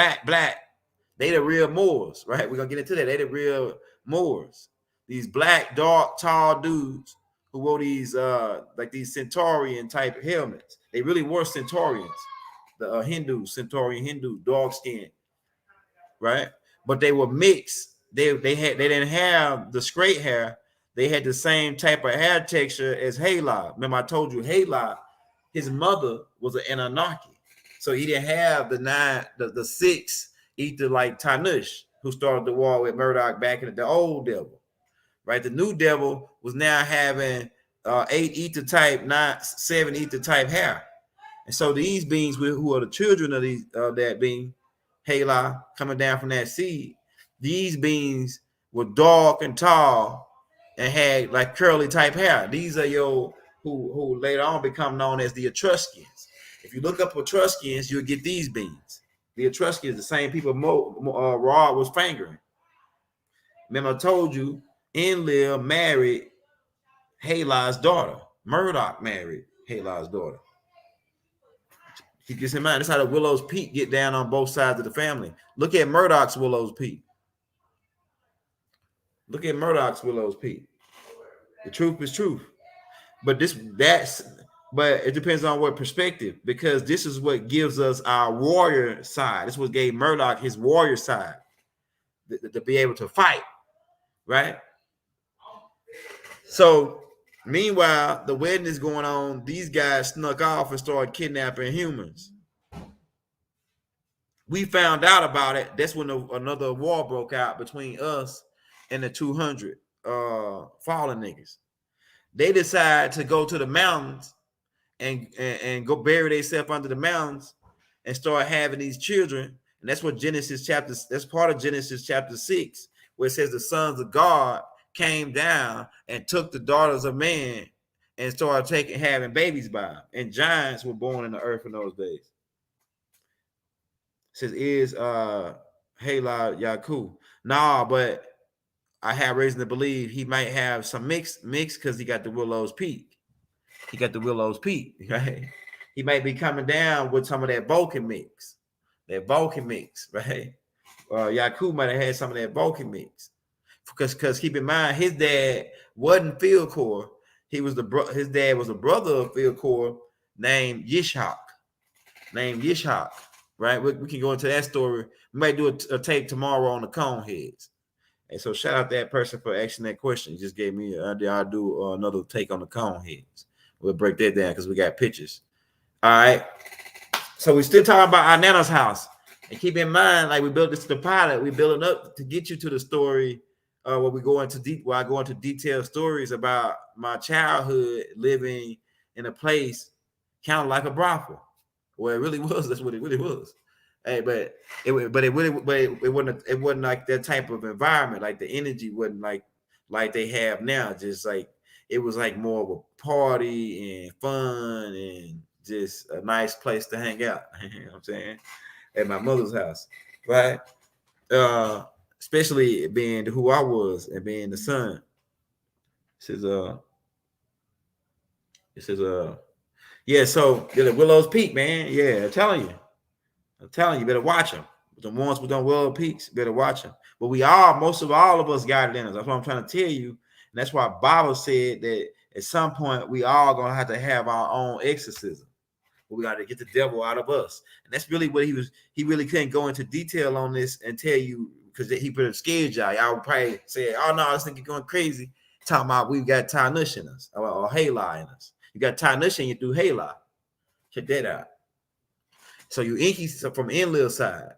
They the real Moors, right? We're gonna get into that. They the real Moors. These black, dark, tall dudes who wore these like these centaurian type helmets. They really were centaurians. The centaurian Hindu, dark skin, right? But they were mixed. They didn't have the straight hair. They had the same type of hair texture as Halah. Remember, I told you Halah, his mother was an Anunnaki, so he didn't have the 6 ether like Tanush, who started the war with Murdoch back in the old devil, right? The new devil was now having 8 ether type, not 7 ether type hair, and so these beings, who are the children of that being, Halah, coming down from that seed, these beings were dark and tall and had like curly type hair. These are who later on become known as the Etruscans. If you look up Etruscans, you'll get these beings. The Etruscans, the same people Ra was fingering. Remember, I told you Enlil married Halah's daughter. Murdoch married Halah's daughter. Keep this in mind. That's how the Willow's Peak get down on both sides of the family. Look at Murdoch's Willow's Peak. Look at Murdoch's Willow's Peak. The truth is truth. But it depends on what perspective, because this is what gives us our warrior side. This is what gave Murdoch his warrior side, to be able to fight, right? So meanwhile, the wedding is going on. These guys snuck off and started kidnapping humans. We found out about it. That's when another war broke out between us and the 200 fallen niggas. They decide to go to the mountains and go bury themselves under the mountains and start having these children. And that's what that's part of Genesis chapter 6, where it says the sons of God came down and took the daughters of man and started having babies by them. And giants were born in the earth in those days. It says, is Halah Yaku. Nah, but I have reason to believe he might have some mix because he got the Willow's Peak. He got the Willow's Peak, right? he might be coming down with some of that Vulcan mix, right? Yakub might have had some of that Vulcan mix, because keep in mind, his dad wasn't field corps. His dad was a brother of field corps named Yishak, right? We can go into that story. We might do a tape tomorrow on the Coneheads. And so shout out that person for asking that question. He just gave me an idea. I'll do another take on the Coneheads. We'll break that down because we got pictures. All right. So we still talking about our Nana's house. And keep in mind, like we built this to the pilot, we building up to get you to the story where I go into detailed stories about my childhood living in a place kind of like a brothel. Well, it really was. That's what it really was. Hey, but it wasn't like that type of environment. Like the energy wasn't like they have now. Just like it was like more of a party and fun and just a nice place to hang out. You know what I'm saying? At my mother's house, right? Especially being who I was and being the son. This is yeah. So Willow's Peak, man. Yeah, I'm telling you, better watch them. The ones with them Willow Peaks, better watch them. But most of us got it in us. That's what I'm trying to tell you. And that's why Bible said that at some point we all gonna have to have our own exorcism. We got to get the devil out of us. And that's really what he really couldn't go into detail on this and tell you, because he put a scared y'all. Y'all would probably say, oh no, this nigga going crazy. Talking about we've got Tanush in us or Halai in us. You got Tanush in you through Halai. Check that out. So you Inkies from Enlil side.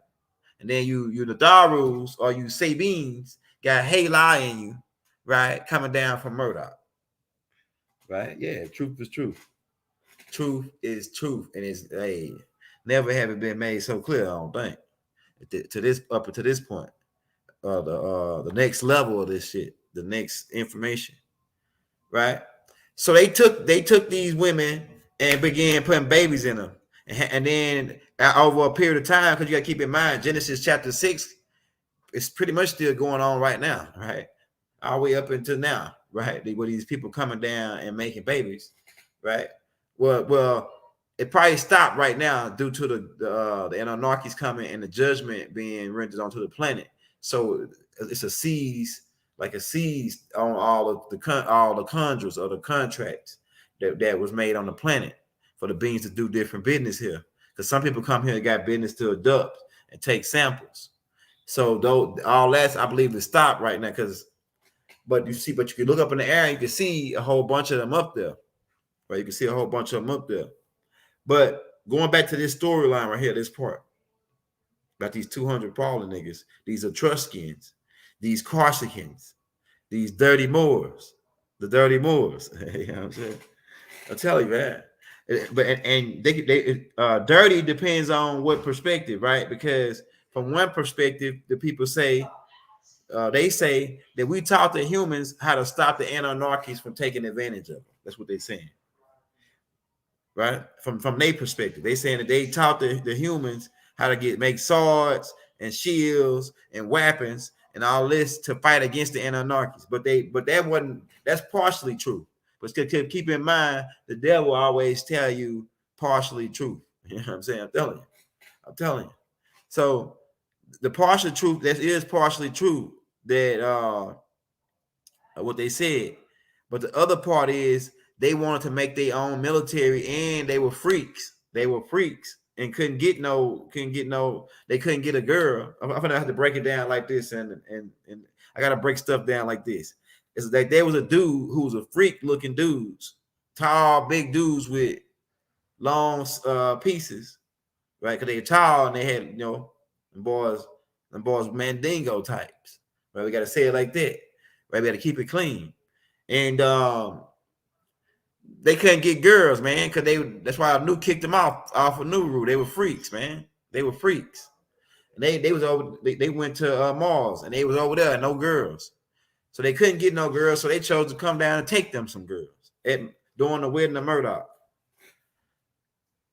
And then you the Darus or you Sabines got Halai in you, right? Coming down from Murdoch. Right? Yeah, truth is truth. Truth is truth, and it's never have it been made so clear. I don't think to this point, the next level of this shit, the next information, right? So they took these women and began putting babies in them, and then over a period of time, because you got to keep in mind Genesis chapter 6 is pretty much still going on right now, right? All the way up until now, right? Where these people coming down and making babies, right? Well, it probably stopped right now due to the Anunnakis coming and the judgment being rendered onto the planet. So it's a seize on all the contracts or the contracts that was made on the planet for the beings to do different business here. Because some people come here and got business to adopt and take samples. So though all that's, I believe, is stopped right now. But you can look up in the air and you can see a whole bunch of them up there. Right, you can see a whole bunch of them up there. But going back to this storyline right here, this part about these 200 Paula niggas, these Etruscans, these Corsicans, these dirty Moors, the dirty Moors. You know what I'm saying? I'll tell you, man. But they dirty depends on what perspective, right? Because from one perspective, the people say they say that we taught the humans how to stop the Anunnakis from taking advantage of them. That's what they're saying. Right, from their perspective, they saying that they taught the humans how to make swords and shields and weapons and all this to fight against the Anunnakis. That's partially true. But keep in mind, the devil always tell you partially truth. You know what I'm saying? I'm telling you. So the partial truth that is partially true that what they said, but the other part is. They wanted to make their own military, and they were freaks. And couldn't get a girl. I'm gonna have to break it down like this, and I gotta break stuff down like this. It's like there was a dude who was a freak looking dudes, tall, big dudes with long pieces, right? Because they were tall and they had, them boys mandingo types, right? We gotta say it like that, right? We gotta keep it clean, and they couldn't get girls, man, because that's why Nu kicked them off of Nuru. They were freaks, man. They were freaks. And they went to Mars and they was over there, no girls. So they couldn't get no girls, so they chose to come down and take them some girls during the wedding of Murdoch.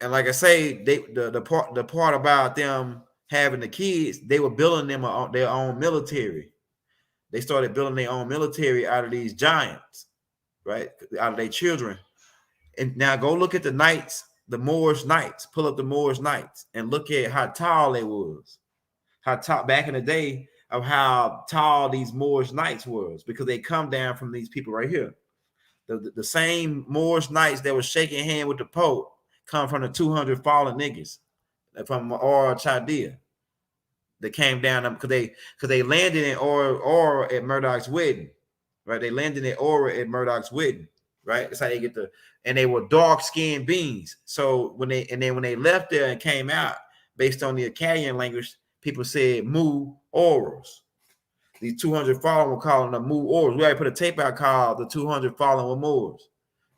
And like I say, the part about them having the kids, they were building them their own military. They started building their own military out of these giants, right? Out of their children. And now go look at the knights the Moorish Knights. Pull up the Moorish Knights and look at how tall they was. How tall back in the day of how tall these Moorish Knights was, because they come down from these people right here. The same Moorish Knights that was shaking hand with the Pope come from the 200 fallen niggas from Or Chaldea that came down because they landed in Or at Murdoch's wedding, right? They landed in Or at Murdoch's wedding, right? That's how they get and they were dark-skinned beings. So when they left there and came out, based on the Akkadian language, people said Mu Oros. These 200 fallen were calling them Mu Oros. We already put a tape out called The 200 Fallen were Moors.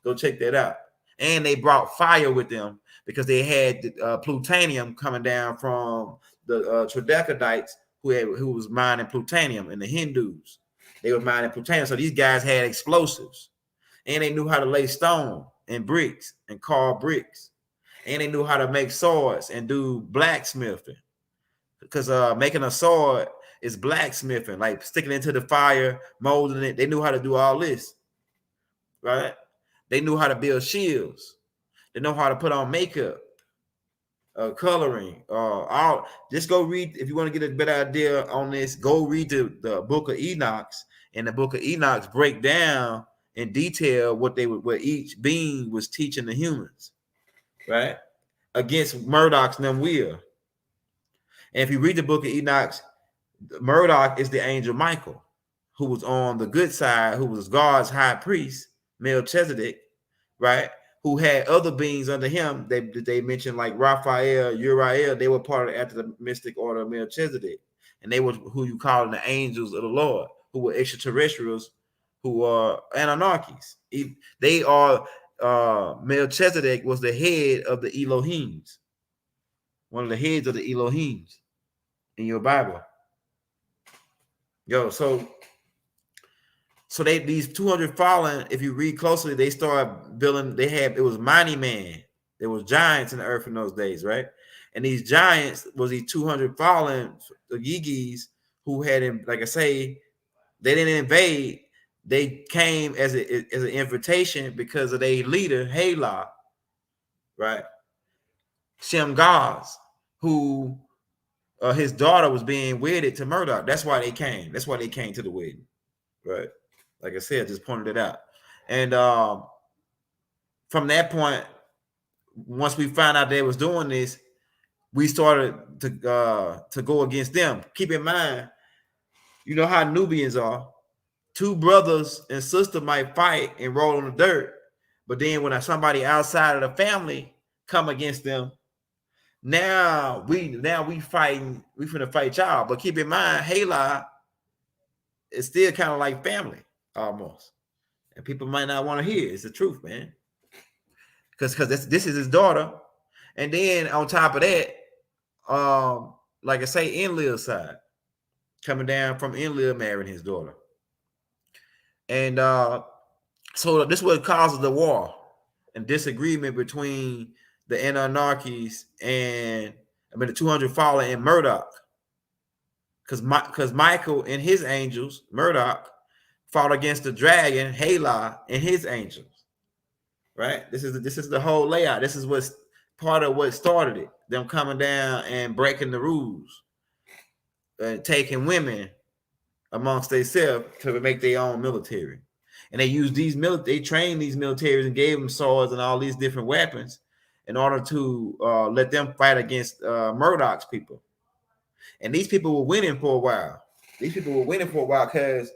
Go check that out. And they brought fire with them because they had plutonium coming down from the Tridacidites who was mining plutonium, and the Hindus. They were mining plutonium. So these guys had explosives. And they knew how to lay stone and bricks and carve bricks. And they knew how to make swords and do blacksmithing. Because making a sword is blacksmithing, like sticking it into the fire, molding it. They knew how to do all this, right? They knew how to build shields. They know how to put on makeup, coloring. All. Just go read, if you want to get a better idea on this, go read the book of Enoch. And the book of Enoch break down in detail what each being was teaching the humans, right? Against Murdoch's and them will. And if you read the book of Enoch, Murdoch is the angel Michael, who was on the good side, who was God's high priest, Melchizedek, right? Who had other beings under him. They mentioned like Raphael, Uriel. They were part of after the mystic order of Melchizedek, and they were who you call the angels of the Lord, who were extraterrestrials, who are Anunnakis. They are Melchizedek was the head of the Elohims, one of the heads of the Elohims in your Bible. Yo, so these 200 fallen, if you read closely, they started building. It was mighty man. There was giants in the earth in those days, right? And these giants was these 200 fallen Yigis who had, like I say, they didn't invade. They came as an invitation because of their leader, Hala, right? Shem-Gaz, who his daughter was being wedded to Murdoch. That's why they came. That's why they came to the wedding, right? Like I said, just pointed it out. And from that point, once we found out they was doing this, we started to go against them. Keep in mind, you know how Nubians are. Two brothers and sister might fight and roll on the dirt, but then when somebody outside of the family come against them, now we fighting. We finna fight y'all. But keep in mind, Hala is still kind of like family almost, and people might not want to hear. It's the truth, man. Because this is his daughter, and then on top of that, like I say, Enlil's side coming down from Enlil marrying his daughter, and so this is what causes the war and disagreement between the Anunnakis and the 200 fallen and Murdoch, because Michael and his angels, Murdoch, fought against the dragon Hala and his angels. Right? This is the whole layout. This is what's part of what started it. Them coming down and breaking the rules and taking women amongst themselves to make their own military. And they used they trained these militaries and gave them swords and all these different weapons in order to let them fight against Murdoch's people. And these people were winning for a while. Because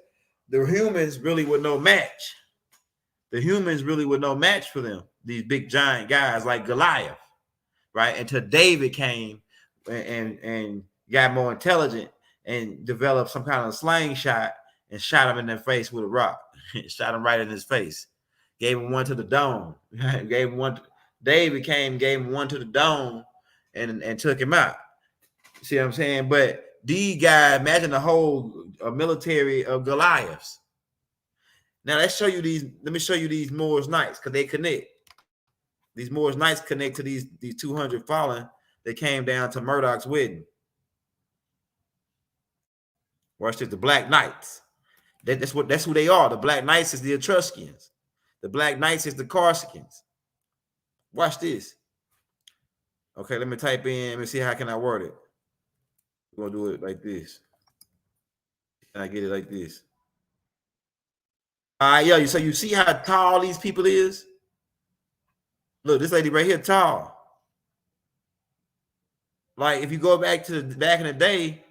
the humans really were no match. The humans really were no match for them. These big giant guys like Goliath, right? Until David came and got more intelligent and developed some kind of slingshot and shot him in the face with a rock. Shot him right in his face. Gave him one to the dome. Gave him one. David came, gave him one to the dome, and took him out. See what I'm saying? But these guys, imagine the whole military of Goliaths. Now let me show you these Moorish Knights, because they connect. These Moorish Knights connect to these 200 fallen that came down to Murdoch's wedding. Watch this, the Black Knights. That's who they are. The Black Knights is the Etruscans. The Black Knights is the Corsicans. Watch this. Okay, let me type in. Let me see how can I word it. We're gonna do it like this. Can I get it like this? All right, yeah. So you see how tall these people is? Look, this lady right here tall. Like if you go back to back in the day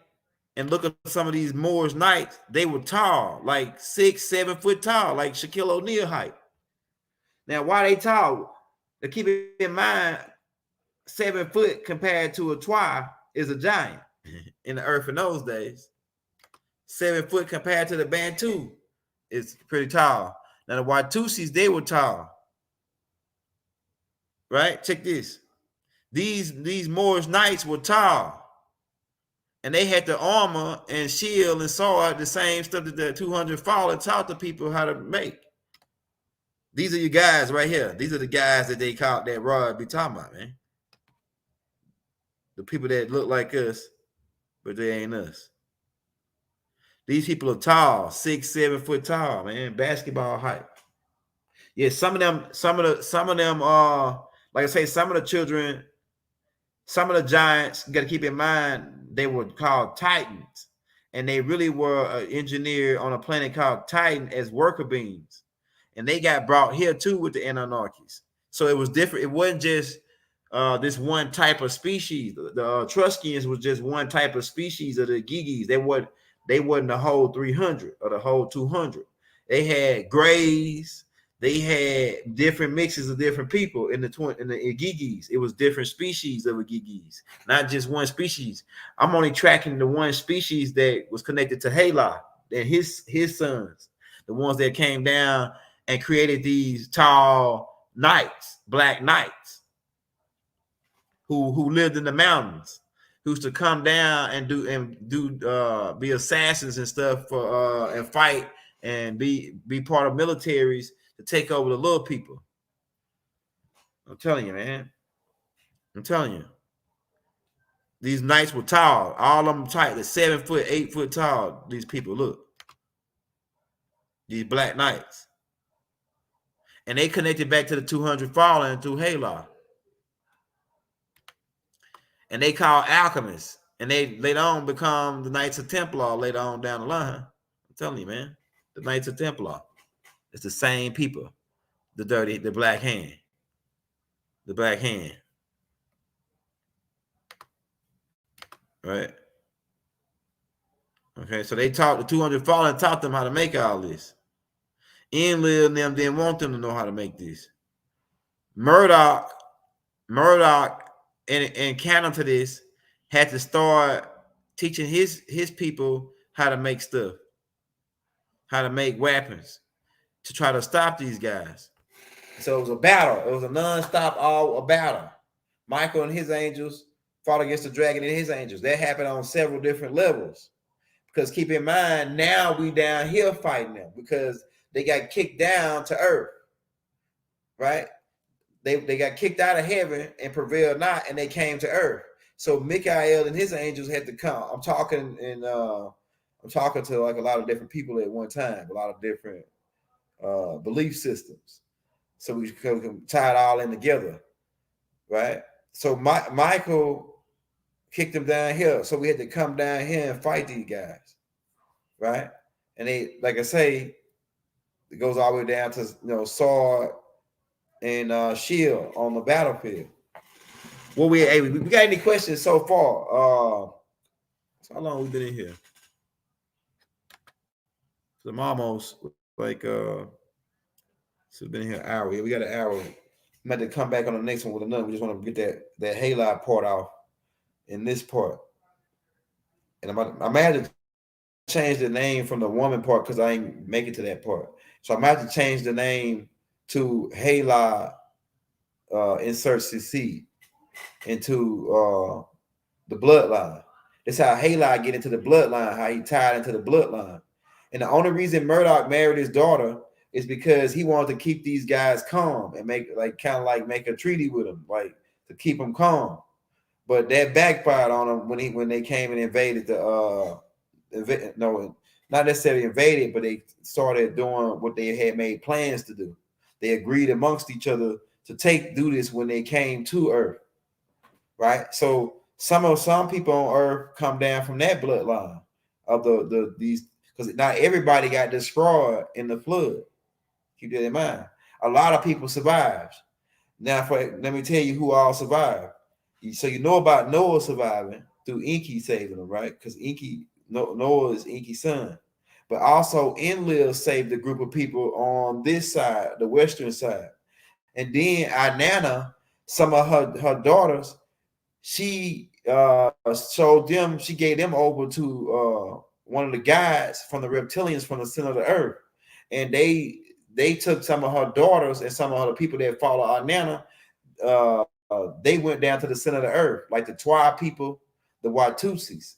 and look at some of these Moors Knights, they were tall, like 6, 7 foot tall, like Shaquille O'Neal height. Now, why they tall? To keep it in mind, 7 foot compared to a Twa is a giant in the earth in those days. 7 foot compared to the Bantu is pretty tall. Now the Watusis, they were tall. Right? Check this. These Moorish knights were tall. And they had the armor and shield and sword, the same stuff that the 200 Fallen taught the people how to make. These are your guys right here. These are the guys that they called that Rod be talking about, man. The people that look like us, but they ain't us. These people are tall, 6, 7 foot tall, man. Basketball height. Yeah, some of them like I say, some of the children, some of the giants, you got to keep in mind, they were called Titans. And they really were engineered on a planet called Titan as worker beings. And they got brought here too with the Anunnakis. So it was different. It wasn't just this one type of species. The Etruscans was just one type of species of the Gigis. They wasn't the whole 300 or the whole 200. They had grays. They had different mixes of different people in the Gigis. It was different species of Gigis, not just one species. I'm only tracking the one species that was connected to Hala and his sons, the ones that came down and created these tall knights, black knights, who lived in the mountains, who used to come down and be assassins and stuff for and fight and be part of militaries to take over the little people. I'm telling you, man. I'm telling you. These knights were tall. All of them tight. They're 7 foot, 8 foot tall. These people, look. These black knights. And they connected back to the 200 Fallen through Hala. And they call alchemists. And they later on become the Knights of Templar later on down the line. I'm telling you, man. The Knights of Templar. It's the same people. The black hand. The black hand. Right? Okay, so they taught the 200 Fallen, taught them how to make all this. Enlil and them didn't want them to know how to make this. Murdoch, in counter to this, had to start teaching his people how to make stuff, how to make weapons to try to stop these guys. So it was a battle. It was a non-stop a battle. Michael and his angels fought against the dragon and his angels. That happened on several different levels. Because keep in mind, now we down here fighting them because they got kicked down to earth, right? They got kicked out of heaven and prevailed not, and they came to earth. So Michael and his angels had to come. I'm talking to like a lot of different people at one time, a lot of different belief systems. So we can tie it all in together, right? So Michael kicked them down here, so we had to come down here and fight these guys, right? And they, like I say, it goes all the way down to sword and shield on the battlefield. Well, we got any questions so far? So how long we been in here? So I'm almost like so been in here an hour. Yeah, we got an hour. I'm about to come back on the next one with another. We just want to get that halide part off in this part. And I might have to change the name from the woman part because I ain't make it to that part. So I might have to change the name to halide insert CC into the bloodline. That's how halide get into the bloodline, how he tied into the bloodline. And the only reason Murdoch married his daughter is because he wanted to keep these guys calm and make a treaty with them, like to keep them calm. But that backfired on them when they came and invaded not necessarily invaded, but they started doing what they had made plans to do. They agreed amongst each other to do this when they came to Earth, right? So some people on earth come down from that bloodline of these, because not everybody got destroyed in the flood. Keep that in mind. A lot of people survived. Now, let me tell you who all survived. So you know about Noah surviving through Enki saving him, right? Because Noah is Enki's son. But also Enlil saved a group of people on this side, the western side. And then Inanna, some of her daughters, she showed them, she gave them over to one of the guys from the reptilians from the center of the earth. And they took some of her daughters and some of the people that follow Inanna. They went down to the center of the earth, like the Twa people, the Watusis.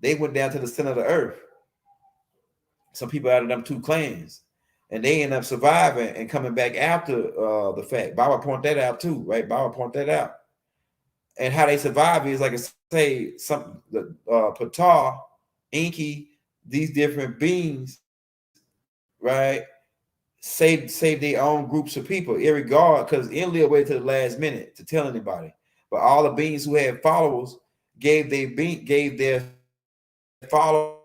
They went down to the center of the earth. Some people out of them two clans, and they end up surviving and coming back after the fact. Baba point that out too, right? Baba point that out. And how they survive is, like I say, some the Ptah, Enki, these different beings, right? Save their own groups of people, irregard, because Enlil waited to the last minute to tell anybody. But all the beings who had followers gave their followers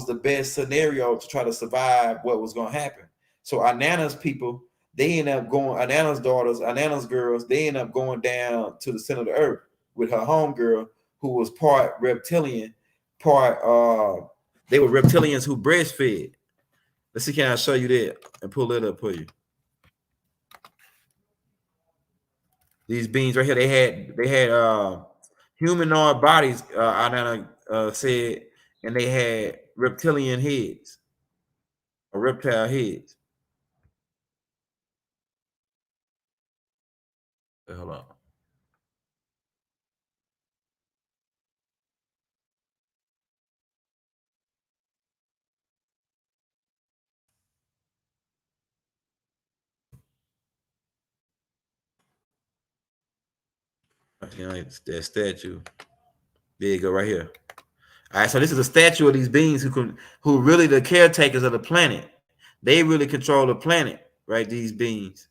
the best scenario to try to survive what was going to happen. So Inanna's people, they end up going, Inanna's daughters, Inanna's girls, they end up going down to the center of the earth with her homegirl, who was part reptilian, part they were reptilians who breastfed. Let's see, can I show you that and pull it up for you? These beings right here, they had humanoid bodies, Inanna said, and they had reptilian heads or reptile heads. Hold on. That statue. There you go, right here. All right, so this is a statue of these beings who really the caretakers of the planet. They really control the planet, right? These beings.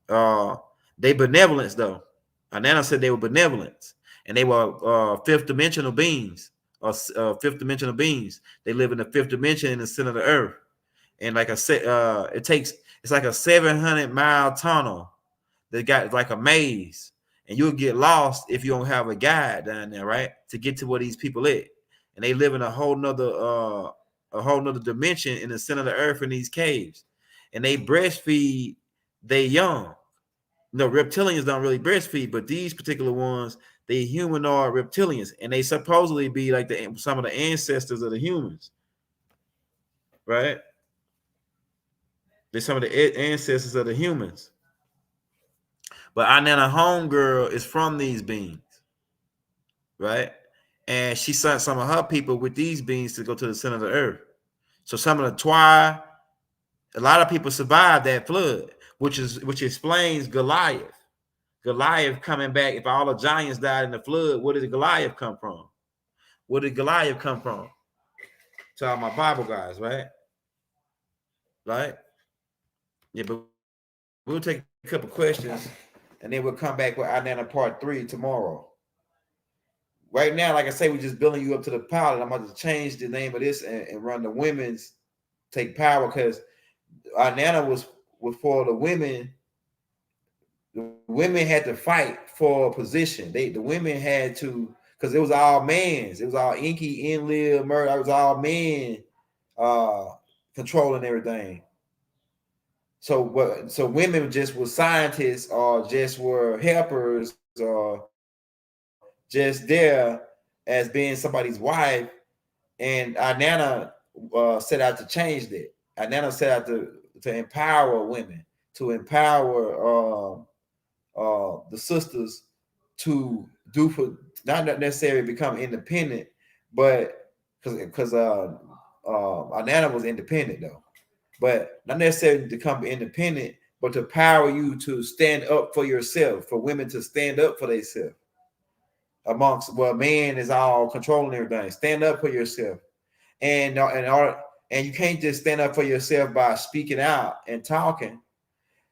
They benevolence though. Inanna said they were benevolence, and they were fifth dimensional beings, or fifth dimensional beings. They live in the fifth dimension in the center of the earth. And like I said, it's like a 700-mile tunnel that got like a maze, and you'll get lost if you don't have a guide down there, right? To get to where these people at. And they live in a whole nother dimension in the center of the earth in these caves. And they breastfeed they young. No, reptilians don't really breastfeed, but these particular ones, they humanoid reptilians, and they supposedly be like some of the ancestors of the humans, right? They're some of the ancestors of the humans. But Inanna homegirl is from these beings, right? And she sent some of her people with these beings to go to the center of the earth. So some of the Twa, a lot of people survived that flood, which explains Goliath. Goliath coming back. If all the giants died in the flood, where did Goliath come from? Where did Goliath come from? To all my Bible guys, right? Right? Yeah, but we'll take a couple questions, and then we'll come back with Inanna part 3 tomorrow. Right now, like I say, we're just building you up to the pilot. I'm about to change the name of this and run the women's take power, because Inanna was for the women. The women had to fight for a position. The women had to, because it was all men's. It was all Enki, Enlil, murder. It was all men controlling everything. So women just were scientists, or just were helpers, or just there as being somebody's wife. And Inanna set out to change that. Inanna set out to empower women, to empower the sisters to do for, not necessarily become independent, but because Inanna was independent though, but not necessarily to become independent, but to power you to stand up for yourself, for women to stand up for themselves. Amongst, well, man is all controlling everything. Stand up for yourself, and you can't just stand up for yourself by speaking out and talking.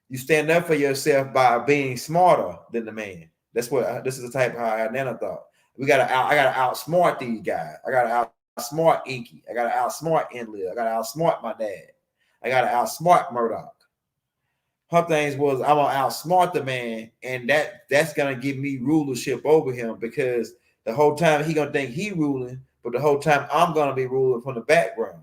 You stand up for yourself by being smarter than the man. This is the type of how Inanna thought. I gotta outsmart these guys. I gotta outsmart Inky. I gotta outsmart Enlil. I gotta outsmart my dad. I gotta outsmart Murdoch. Her things was I'm gonna outsmart the man, and that's gonna give me rulership over him, because the whole time he gonna think he ruling, but the whole time I'm gonna be ruling from the background.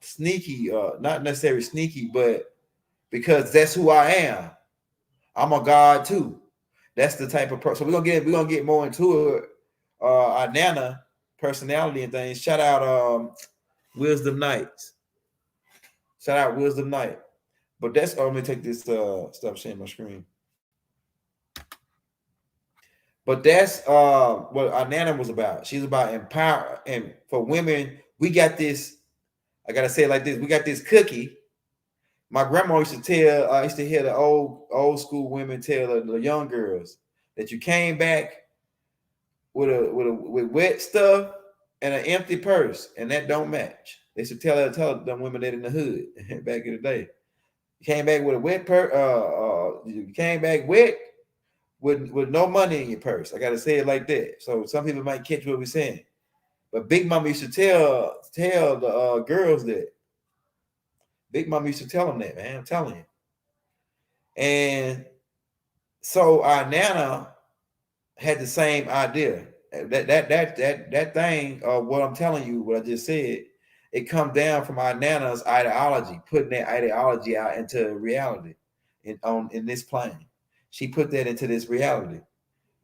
Sneaky, not necessarily sneaky, but because that's who I am. I'm a god too. That's the type of person. So we're gonna get more into it. Inanna personality and things. Shout out Wisdom Knights. Shout out Wisdom Knight. But that's let me take this stop sharing my screen. But that's what Inanna was about. She's about empower, and for women, we got this. I gotta say it like this: we got this cookie. My grandma used to tell. I used to hear the old school women tell the young girls that you came back with wet stuff and an empty purse, and that don't match. They used to tell them women that in the hood back in the day. You came back with a wet purse. You came back wet with no money in your purse. I gotta say it like that. So some people might catch what we're saying. But Big Mama used to tell the girls that. Big Mama used to tell them that, man. I'm telling you. And so Inanna had the same idea. That thing of what I'm telling you, what I just said, it comes down from Inanna's ideology, putting that ideology out into reality in this plane. She put that into this reality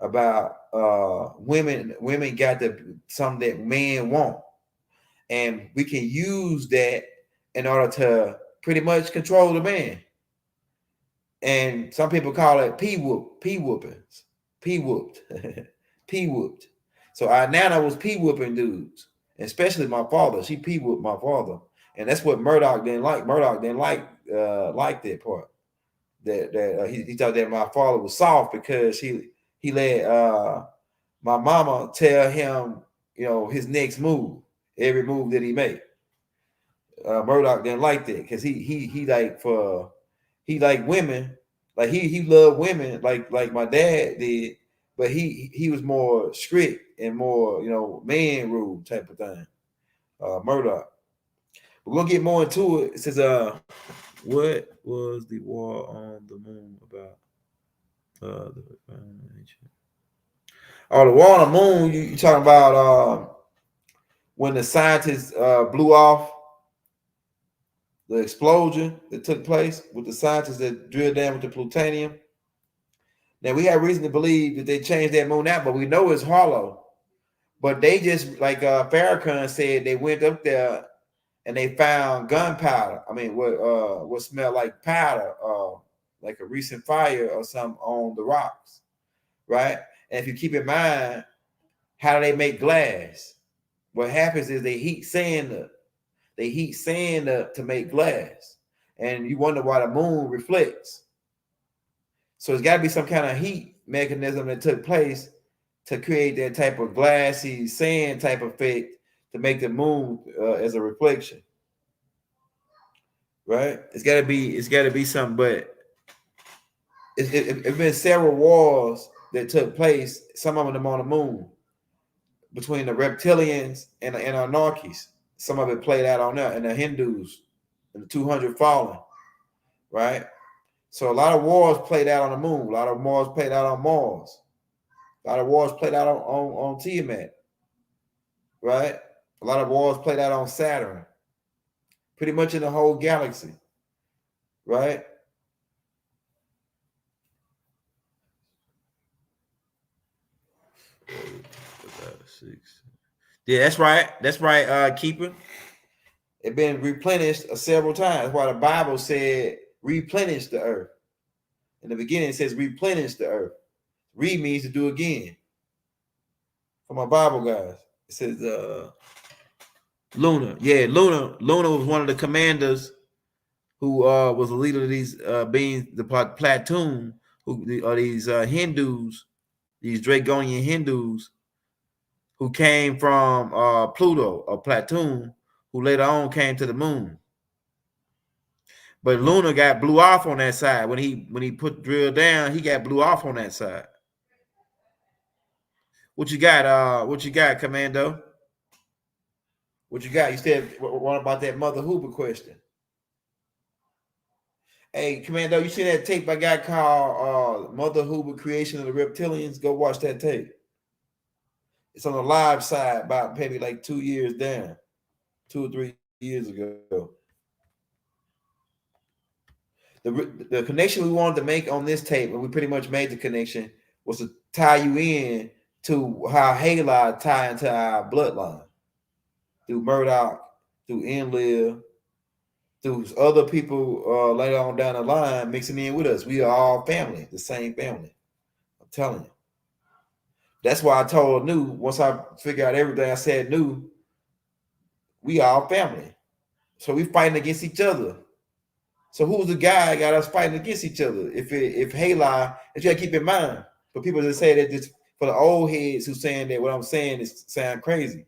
about women got something that men want, and we can use that in order to pretty much control the man. And some people call it p-whoopings, p-whooped, p-whooped. So Inanna was p-whooping dudes, especially my father. She p-whooped my father, and that's what Murdoch didn't like. Murdoch didn't like that part. He thought that my father was soft because he let my mama tell him, his next move, every move that he made. Murdoch didn't like that because he liked women, like he loved women like my dad did, but he was more strict and more man rule type of thing. Murdoch. We're gonna get more into it. It says what was the war on the moon about? The war on the moon. You talking about when the scientists blew off the explosion that took place with the scientists that drilled down with the plutonium. Now we have reason to believe that they changed that moon out, but we know it's hollow. But they just, like Farrakhan said, they went up there and they found gunpowder. I mean, what smelled like powder, like a recent fire or something on the rocks, right? And if you keep in mind, how do they make glass? What happens is they heat sand up. They heat sand up to make glass, and you wonder why the moon reflects. So it's got to be some kind of heat mechanism that took place to create that type of glassy sand type effect to make the moon as a reflection, right? It's got to be something. But it's been several wars that took place. Some of them on the moon between the reptilians and Anarchies. Some of it played out on there, and the Hindus and the 200 fallen, right? So a lot of wars played out on the moon. A lot of wars played out on Mars. A lot of wars played out on Tiamat, right? A lot of wars played out on Saturn. Pretty much in the whole galaxy, right? Yeah, that's right. That's right, Keeper. It's been replenished several times. That's why the Bible said replenish the earth. In the beginning, it says replenish the earth. Read means to do again. For my Bible guys, it says Luna. Yeah, Luna was one of the commanders who was the leader of these beings, the platoon, who are these Hindus, these Draconian Hindus, who came from Pluto, a platoon, who later on came to the moon. But Luna got blew off on that side when he put drill down. He got blew off on that side. What you got? What you got, Commando? What you got? You said what about that Mother Hoover question? Hey, Commando, you see that tape I got called Mother Hoover Creation of the Reptilians? Go watch that tape. It's on the live side about maybe like 2 years down, 2 or 3 years ago. The connection we wanted to make on this tape, and we pretty much made the connection, was to tie you in to how Haley tie into our bloodline through Murdoch, through Enlil, through other people later on down the line mixing in with us. We are all family, the same family. I'm telling you. That's why I told Nu, once I figured out everything I said, Nu, we all family. So we fighting against each other. So who's the guy got us fighting against each other? If Haley, that you gotta keep in mind. For people that say that, this for the old heads who saying that what I'm saying is sound crazy.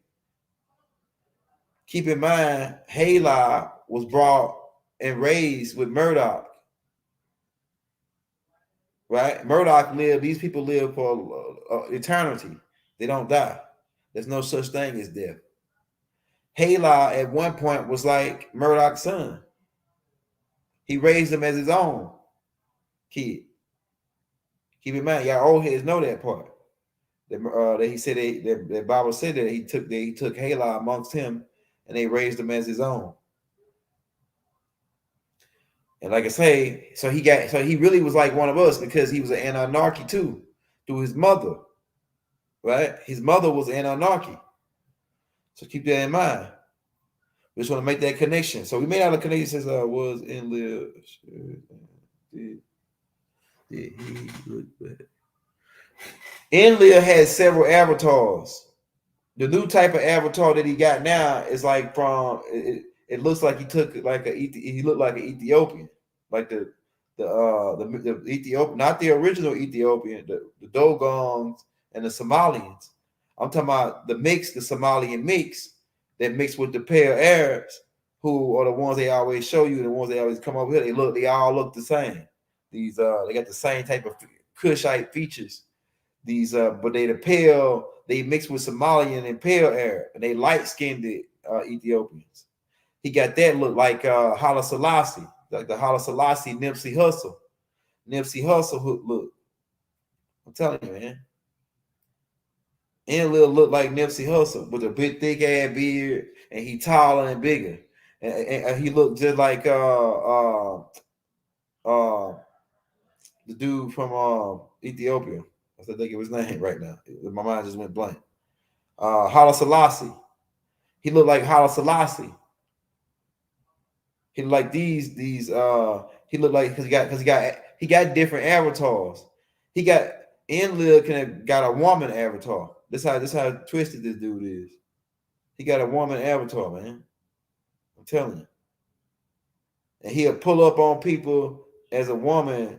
Keep in mind, Haley was brought and raised with Murdoch. Right? Murdoch lived, these people live for eternity. They don't die. There's no such thing as death. Haley at one point was like Murdoch's son. He raised him as his own kid. Keep in mind, y'all old heads know that part. That he said that Bible said that he took Haley amongst him and they raised him as his own. And like I say, so he really was like one of us because he was an Anunnaki too, through his mother. Right? His mother was an Anunnaki. So keep that in mind. We just want to make that connection. So we made all the connections was Enlil. Did he look bad? Enlil had several avatars. The new type of avatar that he got now is like from it looks like he took like he looked like an Ethiopian, like the Ethiopian, not the original Ethiopian, the Dogons and the Somalians. I'm talking about the mix, the Somalian mix that mixed with the pale Arabs, who are the ones they always show you, the ones they always come over here. They all look the same. These they got the same type of Kushite features. These but they the pale, they mix with Somalian and pale Arab, and they light-skinned Ethiopians. He got that look like Haile Selassie, like the Haile Selassie Nipsey Hussle. Nipsey Hussle look. I'm telling you, man. Enlil look like Nipsey Hussle with a big thick ass beard, and he taller and bigger. And he looked just like the dude from Ethiopia. I think of his name right now. My mind just went blank. Haile Selassie. He looked like Haile Selassie. He looked like these. He looked like because he got different avatars. He got Enlil got a woman avatar. This how twisted this dude is. He got a woman avatar, man. I'm telling you. And he'll pull up on people as a woman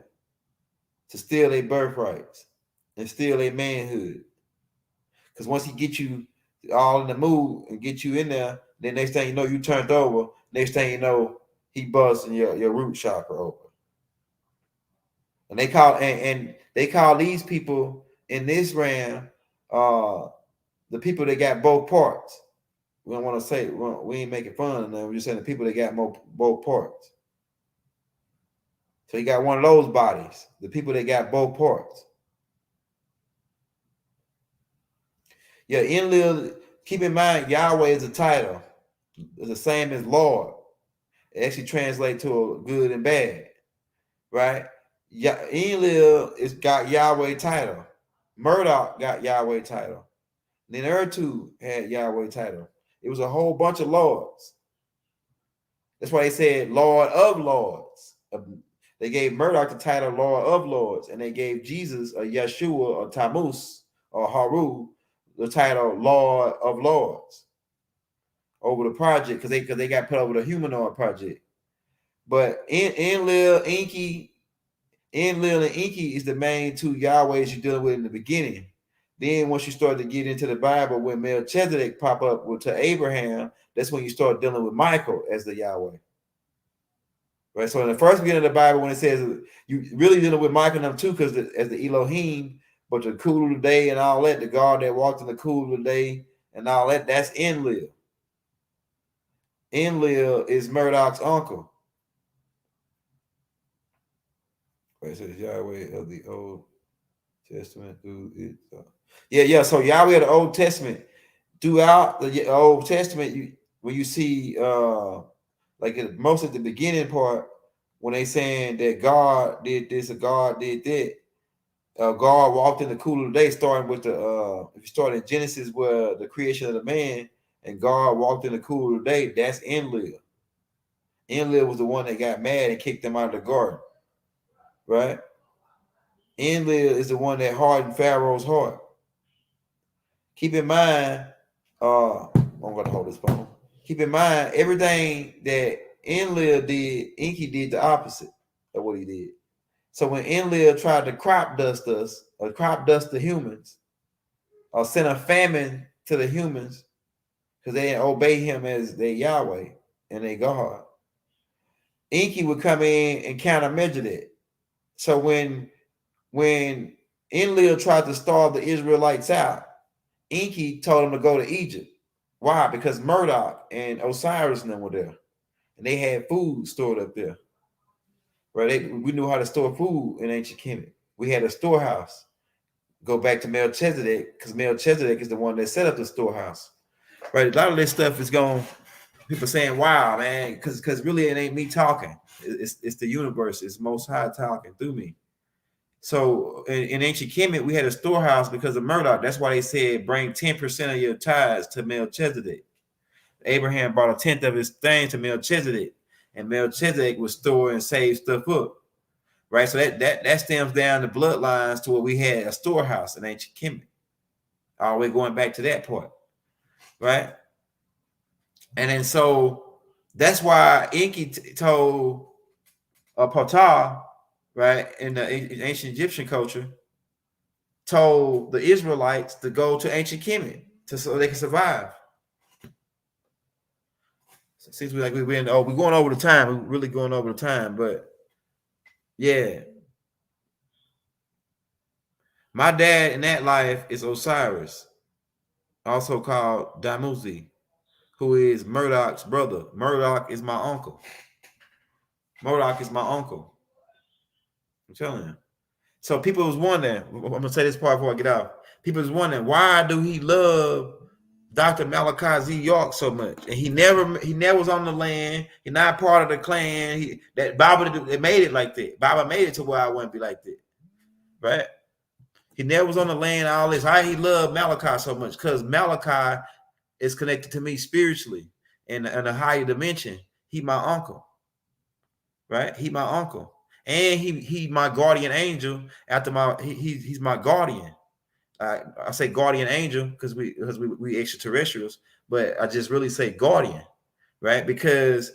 to steal their birthrights and steal their manhood. Because once he gets you all in the mood and get you in there, then next thing you know, you turned over. Next thing you know, he busting your root chakra open. And they call these people in this realm the people that got both parts. We don't want to say we ain't making fun of them. We're just saying the people that got both parts. So you got one of those bodies, the people that got both parts. Yeah, Enlil, keep in mind, Yahweh is a title. It's the same as Lord. It actually translates to a good and bad, right? Enlil got Yahweh title. Murdoch got Yahweh title. Then Ertu had Yahweh title. It was a whole bunch of lords. That's why they said Lord of Lords. They gave Murdoch the title Lord of Lords, and they gave Jesus or Yeshua or Tammuz or Haru the title Lord of Lords over the project because they got put over the humanoid project. But Enlil and Enki is the main two Yahwehs you're dealing with in the beginning. Then once you start to get into the Bible, when Melchizedek pop up to Abraham, that's when you start dealing with Michael as the Yahweh. Right. So in the first beginning of the Bible, when it says you really dealing with Michael and them too, because as the Elohim, but the cool of the day and all that, the God that walked in the cool of the day and all that, that's Enlil. Enlil is Murdoch's uncle. Right, so Yahweh of the Old Testament through it. Yeah. So Yahweh of the Old Testament, throughout the Old Testament, when you see like most of the beginning part, when they saying that God did this or God did that, God walked in the cool of the day, starting with the if you start in Genesis where the creation of the man and God walked in the cool of the day, that's Enlil. Enlil was the one that got mad and kicked them out of the garden, right? Enlil is the one that hardened Pharaoh's heart. Keep in mind, I'm gonna hold this phone. Keep in mind, everything that Enlil did, Enki did the opposite of what he did. So when Enlil tried to crop dust us, or crop dust the humans, or send a famine to the humans because they didn't obey him as their Yahweh and their God, Enki would come in and countermeasure that. So when Enlil tried to starve the Israelites out, Enki told him to go to Egypt. Why? Because Murdoch and Osiris and them were there, and they had food stored up there. Right? We knew how to store food in ancient Kemet. We had a storehouse. Go back to Melchizedek, because Melchizedek is the one that set up the storehouse. Right? A lot of this stuff is going. People saying, "Wow, man," because really it ain't me talking. It's the universe. It's Most High talking through me. So in ancient Kemet, we had a storehouse because of Murdoch. That's why they said bring 10% of your tithes to Melchizedek. Abraham brought a tenth of his thing to Melchizedek, and Melchizedek would store and save stuff up. Right. So that stems down the bloodlines to where we had a storehouse in ancient Kemet. All the way going back to that part. Right. And then so that's why Enki told Ptah, right, in the ancient Egyptian culture, told the Israelites to go to ancient Kemet so they can survive. So it seems like we're going over the time. We're really going over the time, but yeah. My dad in that life is Osiris, also called Damuzi, who is Murdoch's brother. Murdoch is my uncle. Murdoch is my uncle. I'm telling you. So people was wondering, I'm gonna say this part before I get off. People was wondering, why do he love Dr. Malachi Z. York so much? And he never was on the land. He's not part of the clan. Baba made it like that. Baba made it to where I wouldn't be like that. Right? He never was on the land, all this. Why he loved Malachi so much? Because Malachi is connected to me spiritually in a higher dimension. He my uncle. Right? He my uncle. And he my guardian angel. He's my guardian. I say guardian angel because we extraterrestrials, but I just really say guardian, right? Because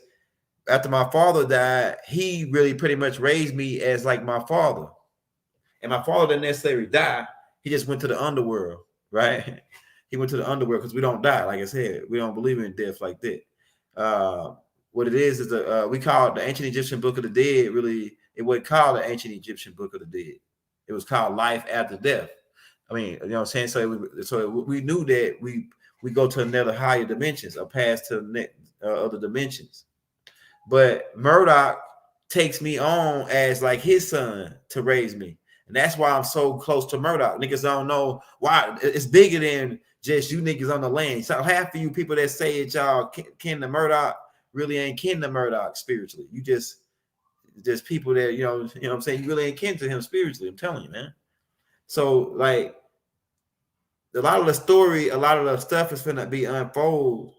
after my father died, he really pretty much raised me as like my father. And my father didn't necessarily die. He just went to the underworld, right? He went to the underworld because we don't die. Like I said, we don't believe in death like that. What it is we call it the ancient Egyptian Book of the Dead. Really, it wasn't called the ancient Egyptian Book of the Dead. It was called Life After Death. I mean, you know what I'm saying? So we knew that we go to another higher dimensions or past to other dimensions. But Murdoch takes me on as like his son to raise me. And that's why I'm so close to Murdoch. Niggas don't know why. It's bigger than just you niggas on the land. So half of you people that say that y'all kin to Murdoch really ain't kin to Murdoch spiritually. You just people that, you know what I'm saying? You really ain't kin to him spiritually. I'm telling you, man. So like a lot of the stuff is gonna be unfold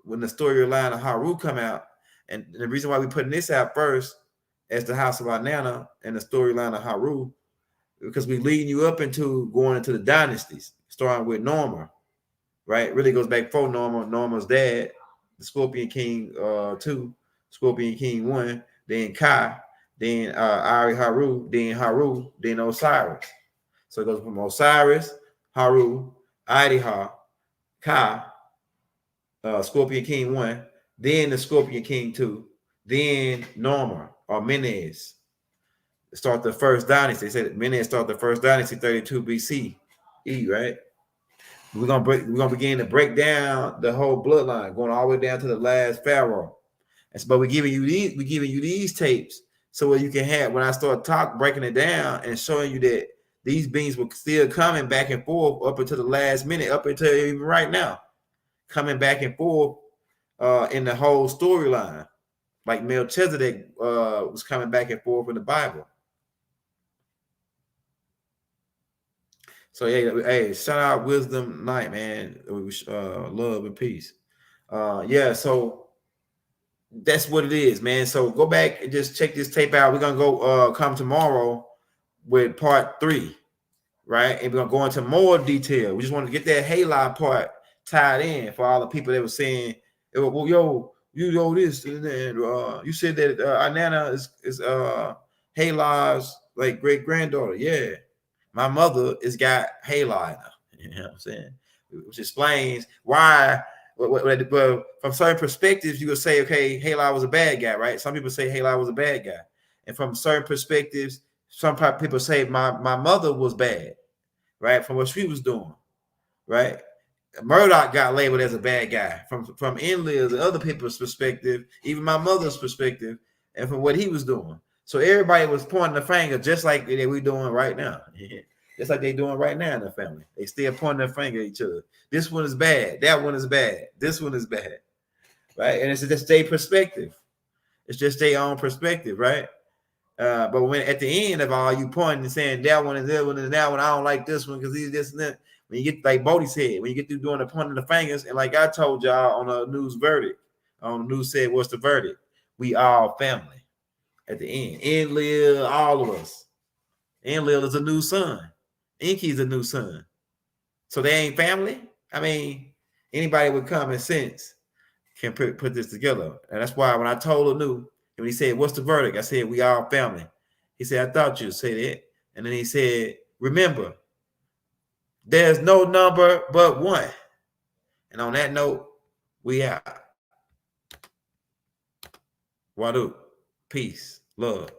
when the storyline of Haru come out. And the reason why we putting this out first as the house of Inanna and the storyline of Haru, because we leading you up into going into the dynasties, starting with Norma, right? It really goes back for Norma's dad, the Scorpion King 2, Scorpion King 1, then Kai, then Ari Haru, then Osiris. So it goes from Osiris, Haru, Idiha, Kai, Scorpion King 1, then the Scorpion King 2, then Norma. or Menes start the first dynasty. They said Menes start the first dynasty 32 BC, right? We're gonna begin to break down the whole bloodline, going all the way down to the last pharaoh. And so, but we're giving you these tapes so you can have, when I start breaking it down and showing you that these beings were still coming back and forth up until the last minute, up until even right now, coming back and forth in the whole storyline, like Melchizedek was coming back and forth in the Bible. So hey, shout out Wisdom Night, man. Love and peace. So that's what it is, man. So go back and just check this tape out. We're gonna go come tomorrow with part 3, right? And we're gonna go into more detail. We just want to get that halide part tied in for all the people that were saying, well, you know this, and you said that Inanna is Halide's like great granddaughter. Yeah. My mother has got halide, you know what I'm saying? Which explains why, from certain perspectives, you would say, okay, Halide was a bad guy, right? Some people say Halide was a bad guy. And from certain perspectives, some people say my mother was bad, right? From what she was doing, right? Murdoch got labeled as a bad guy from Enlil's and other people's perspective, even my mother's perspective, and from what he was doing. So everybody was pointing the finger just like we're doing right now. Just like they're doing right now in the family. They still pointing their finger at each other. This one is bad. That one is bad. This one is bad. Right? And it's just their perspective. It's just their own perspective, right? But when at the end of all, you pointing and saying that one is that one and that one, I don't like this one because he's this and that. When you get, like Bodie said, when you get through doing the pointing the fingers, and like I told y'all on a news verdict, on the news said, what's the verdict? We all family. At the end, Enlil, all of us. Enlil is a new son. Inky's a new son. So they ain't family. I mean, anybody with common sense can put this together. And that's why when I told Anu, when he said, what's the verdict? I said, we all family. He said, I thought you'd say that. And then he said, remember, there's no number but one. And on that note, we out. Wadu. Peace. Love.